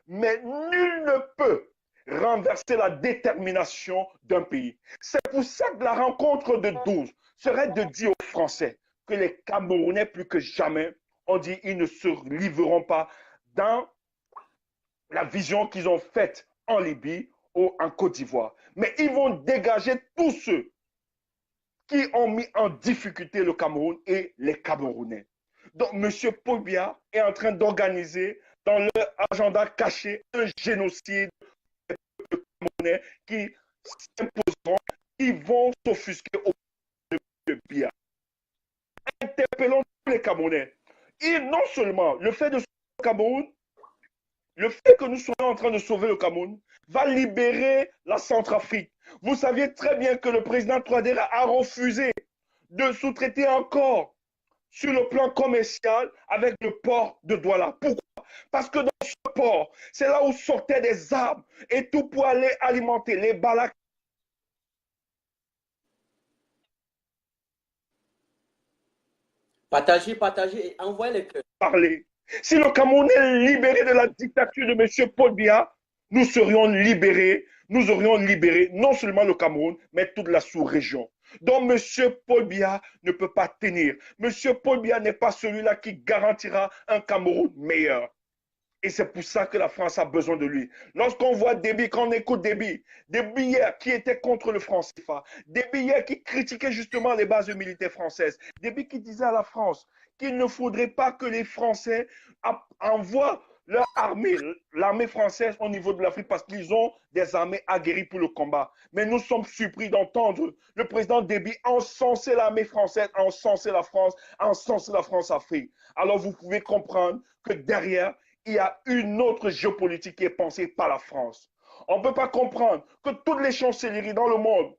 mais nul ne peut renverser la détermination d'un pays. C'est pour ça que la rencontre de 12 serait de dire aux Français que les Camerounais, plus que jamais, ont dit qu'ils ne se livreront pas dans la vision qu'ils ont faite en Libye ou en Côte d'Ivoire. Mais ils vont dégager tous ceux qui ont mis en difficulté le Cameroun et les Camerounais. Donc, M. Paul Biya est en train d'organiser dans leur agenda caché un génocide camerounais qui s'imposeront, qui vont s'offusquer au de Biya. Interpellons tous les Camerounais. Et non seulement le fait de sauver le Cameroun, le fait que nous soyons en train de sauver le Cameroun va libérer la Centrafrique. Vous saviez très bien que le président Touadéra a refusé de sous-traiter encore sur le plan commercial avec le port de Douala. Pourquoi? Parce que dans ce port, c'est là où sortaient des armes et tout pour aller alimenter les balacs. Partagez, partagez et envoyez les cœurs. Parler. Si le Cameroun est libéré de la dictature de M. Paul Biya, nous serions libérés, nous aurions libéré non seulement le Cameroun, mais toute la sous-région. Donc M. Paul Biya ne peut pas tenir. M. Paul Biya n'est pas celui-là qui garantira un Cameroun meilleur. Et c'est pour ça que la France a besoin de lui. Lorsqu'on voit Déby, quand on écoute Déby hier qui était contre le franc CFA, Déby hier qui critiquait justement les bases militaires françaises, Déby qui disait à la France qu'il ne faudrait pas que les Français envoient leur armée, l'armée française au niveau de l'Afrique parce qu'ils ont des armées aguerries pour le combat. Mais nous sommes surpris d'entendre le président Déby encenser l'armée française, encenser la France-Afrique. Alors vous pouvez comprendre que derrière, il y a une autre géopolitique qui est pensée par la France. On ne peut pas comprendre que toutes les chancelleries dans le monde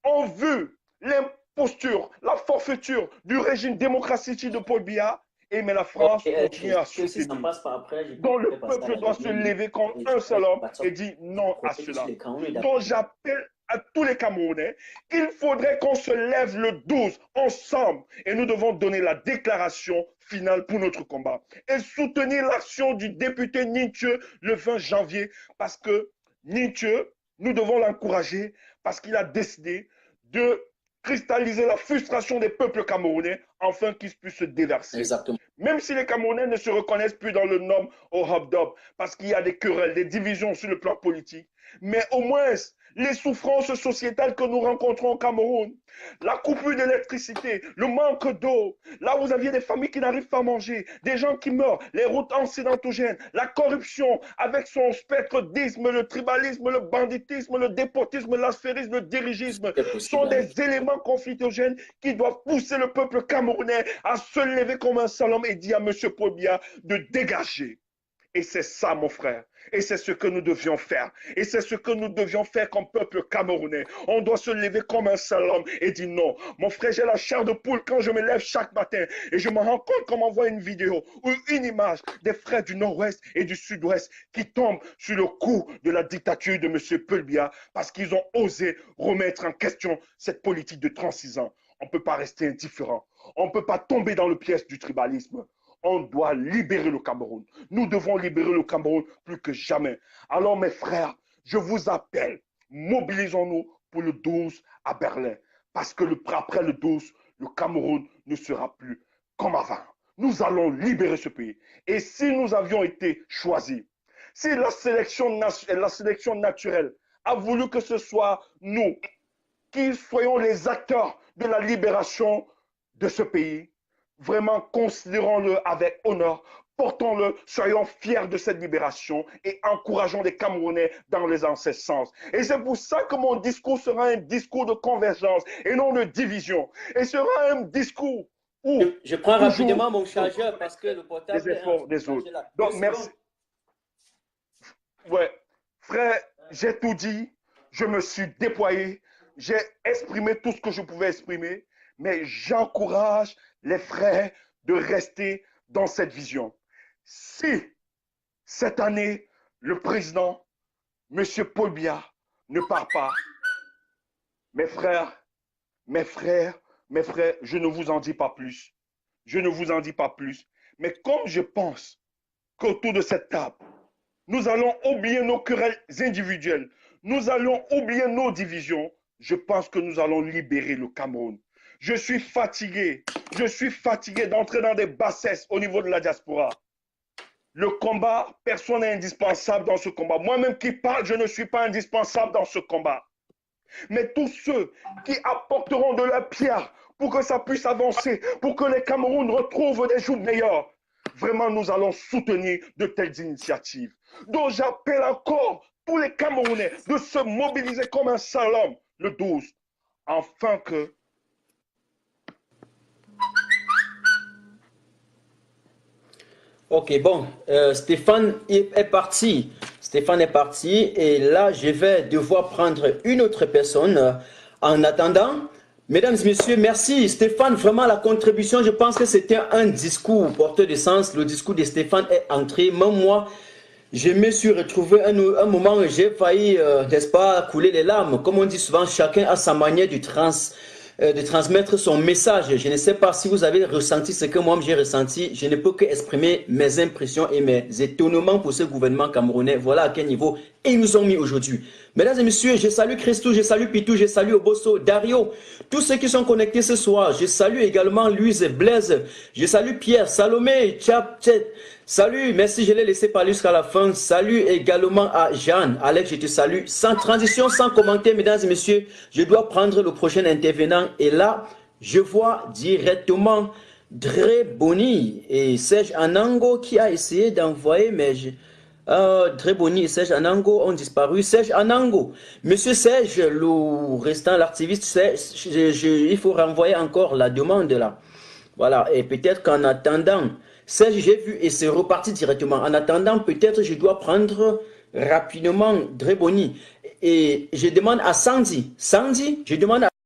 ont vu l'imposture, la forfaiture du régime démocratique de Paul Biya, et mais la France continue à soutenir. Donc le peuple doit se lever comme un seul homme et dire non à cela. Donc j'appelle à tous les Camerounais qu'il faudrait qu'on se lève le 12 ensemble et nous devons donner la déclaration finale pour notre combat et soutenir l'action du député Ninthieu le 20 janvier parce que Ninthieu, nous devons l'encourager parce qu'il a décidé de cristalliser la frustration des peuples camerounais afin qu'ils puissent se déverser. Exactement. Même si les Camerounais ne se reconnaissent plus dans le nom au Hobdob parce qu'il y a des querelles, des divisions sur le plan politique, mais au moins les souffrances sociétales que nous rencontrons au Cameroun, la coupure d'électricité, le manque d'eau, là où vous aviez des familles qui n'arrivent pas à manger, des gens qui meurent, les routes accidentogènes, la corruption avec son spectredisme, le tribalisme, le banditisme, le dépotisme, l'asphérisme, le dirigisme, sont des éléments conflictogènes qui doivent pousser le peuple camerounais à se lever comme un seul homme et dire à M. Paul Biya de dégager. Et c'est ça, mon frère. Et c'est ce que nous devions faire. Et c'est ce que nous devions faire comme peuple camerounais. On doit se lever comme un seul homme et dire non. Mon frère, j'ai la chair de poule quand je me lève chaque matin. Et je me rends compte quand on voit une vidéo ou une image des frères du nord-ouest et du sud-ouest qui tombent sur le coup de la dictature de M. Paul Biya parce qu'ils ont osé remettre en question cette politique de 36 ans. On ne peut pas rester indifférent. On ne peut pas tomber dans le piège du tribalisme. On doit libérer le Cameroun. Nous devons libérer le Cameroun plus que jamais. Alors mes frères, je vous appelle, mobilisons-nous pour le 12 à Berlin. Parce que après le 12, le Cameroun ne sera plus comme avant. Nous allons libérer ce pays. Et si nous avions été choisis, si la sélection naturelle a voulu que ce soit nous qui soyons les acteurs de la libération de ce pays, vraiment, considérons-le avec honneur, portons-le, soyons fiers de cette libération et encourageons les Camerounais dans les sens. Et c'est pour ça que mon discours sera un discours de convergence et non de division. Et sera un discours où... Je prends rapidement mon chargeur parce que le portable... Les efforts des autres. Donc, merci. Ouais, frère, j'ai tout dit, je me suis déployé, j'ai exprimé tout ce que je pouvais exprimer, mais j'encourage les frères de rester dans cette vision. Si cette année, le président, M. Paul Biya, ne part pas, mes frères, je ne vous en dis pas plus. Je ne vous en dis pas plus. Mais comme je pense qu'autour de cette table, nous allons oublier nos querelles individuelles, nous allons oublier nos divisions, je pense que nous allons libérer le Cameroun. Je suis fatigué d'entrer dans des bassesses au niveau de la diaspora. Le combat, personne n'est indispensable dans ce combat. Moi-même qui parle, je ne suis pas indispensable dans ce combat. Mais tous ceux qui apporteront de la pierre pour que ça puisse avancer, pour que les Cameroun retrouvent des jours meilleurs, vraiment nous allons soutenir de telles initiatives. Donc j'appelle encore tous les Camerounais de se mobiliser comme un seul homme le 12, afin que Ok, bon, Stéphane est parti. Stéphane est parti et là, je vais devoir prendre une autre personne. En attendant, mesdames et messieurs, merci Stéphane, vraiment la contribution, je pense que c'était un discours porteur de sens. Le discours de Stéphane est entré. Même moi, je me suis retrouvé un moment où j'ai failli, n'est-ce pas, couler les larmes. Comme on dit souvent, chacun a sa manière de transmettre son message. Je ne sais pas si vous avez ressenti ce que moi j'ai ressenti. Je ne peux que exprimer mes impressions et mes étonnements pour ce gouvernement camerounais. Voilà à quel niveau ils nous ont mis aujourd'hui. Mesdames et messieurs, je salue Christou, je salue Pitou, je salue Obosso, Dario, tous ceux qui sont connectés ce soir. Je salue également Louise, Blaise, je salue Pierre, Salomé, Tchap, salut, merci, je l'ai laissé parler jusqu'à la fin. Salut également à Jeanne, Alex, je te salue. Sans transition, sans commentaire, mesdames et messieurs, je dois prendre le prochain intervenant. Et là, je vois directement Dre Boni et Serge Anango qui a essayé d'envoyer, mais Dre Boni et Serge Anango ont disparu. Serge Anango, monsieur Serge, le restant, l'activiste, il faut renvoyer encore la demande là. Voilà, et peut-être qu'en attendant, Serge, j'ai vu et c'est reparti directement. En attendant, peut-être je dois prendre rapidement Dre Boni. Et je demande à Sandy, je demande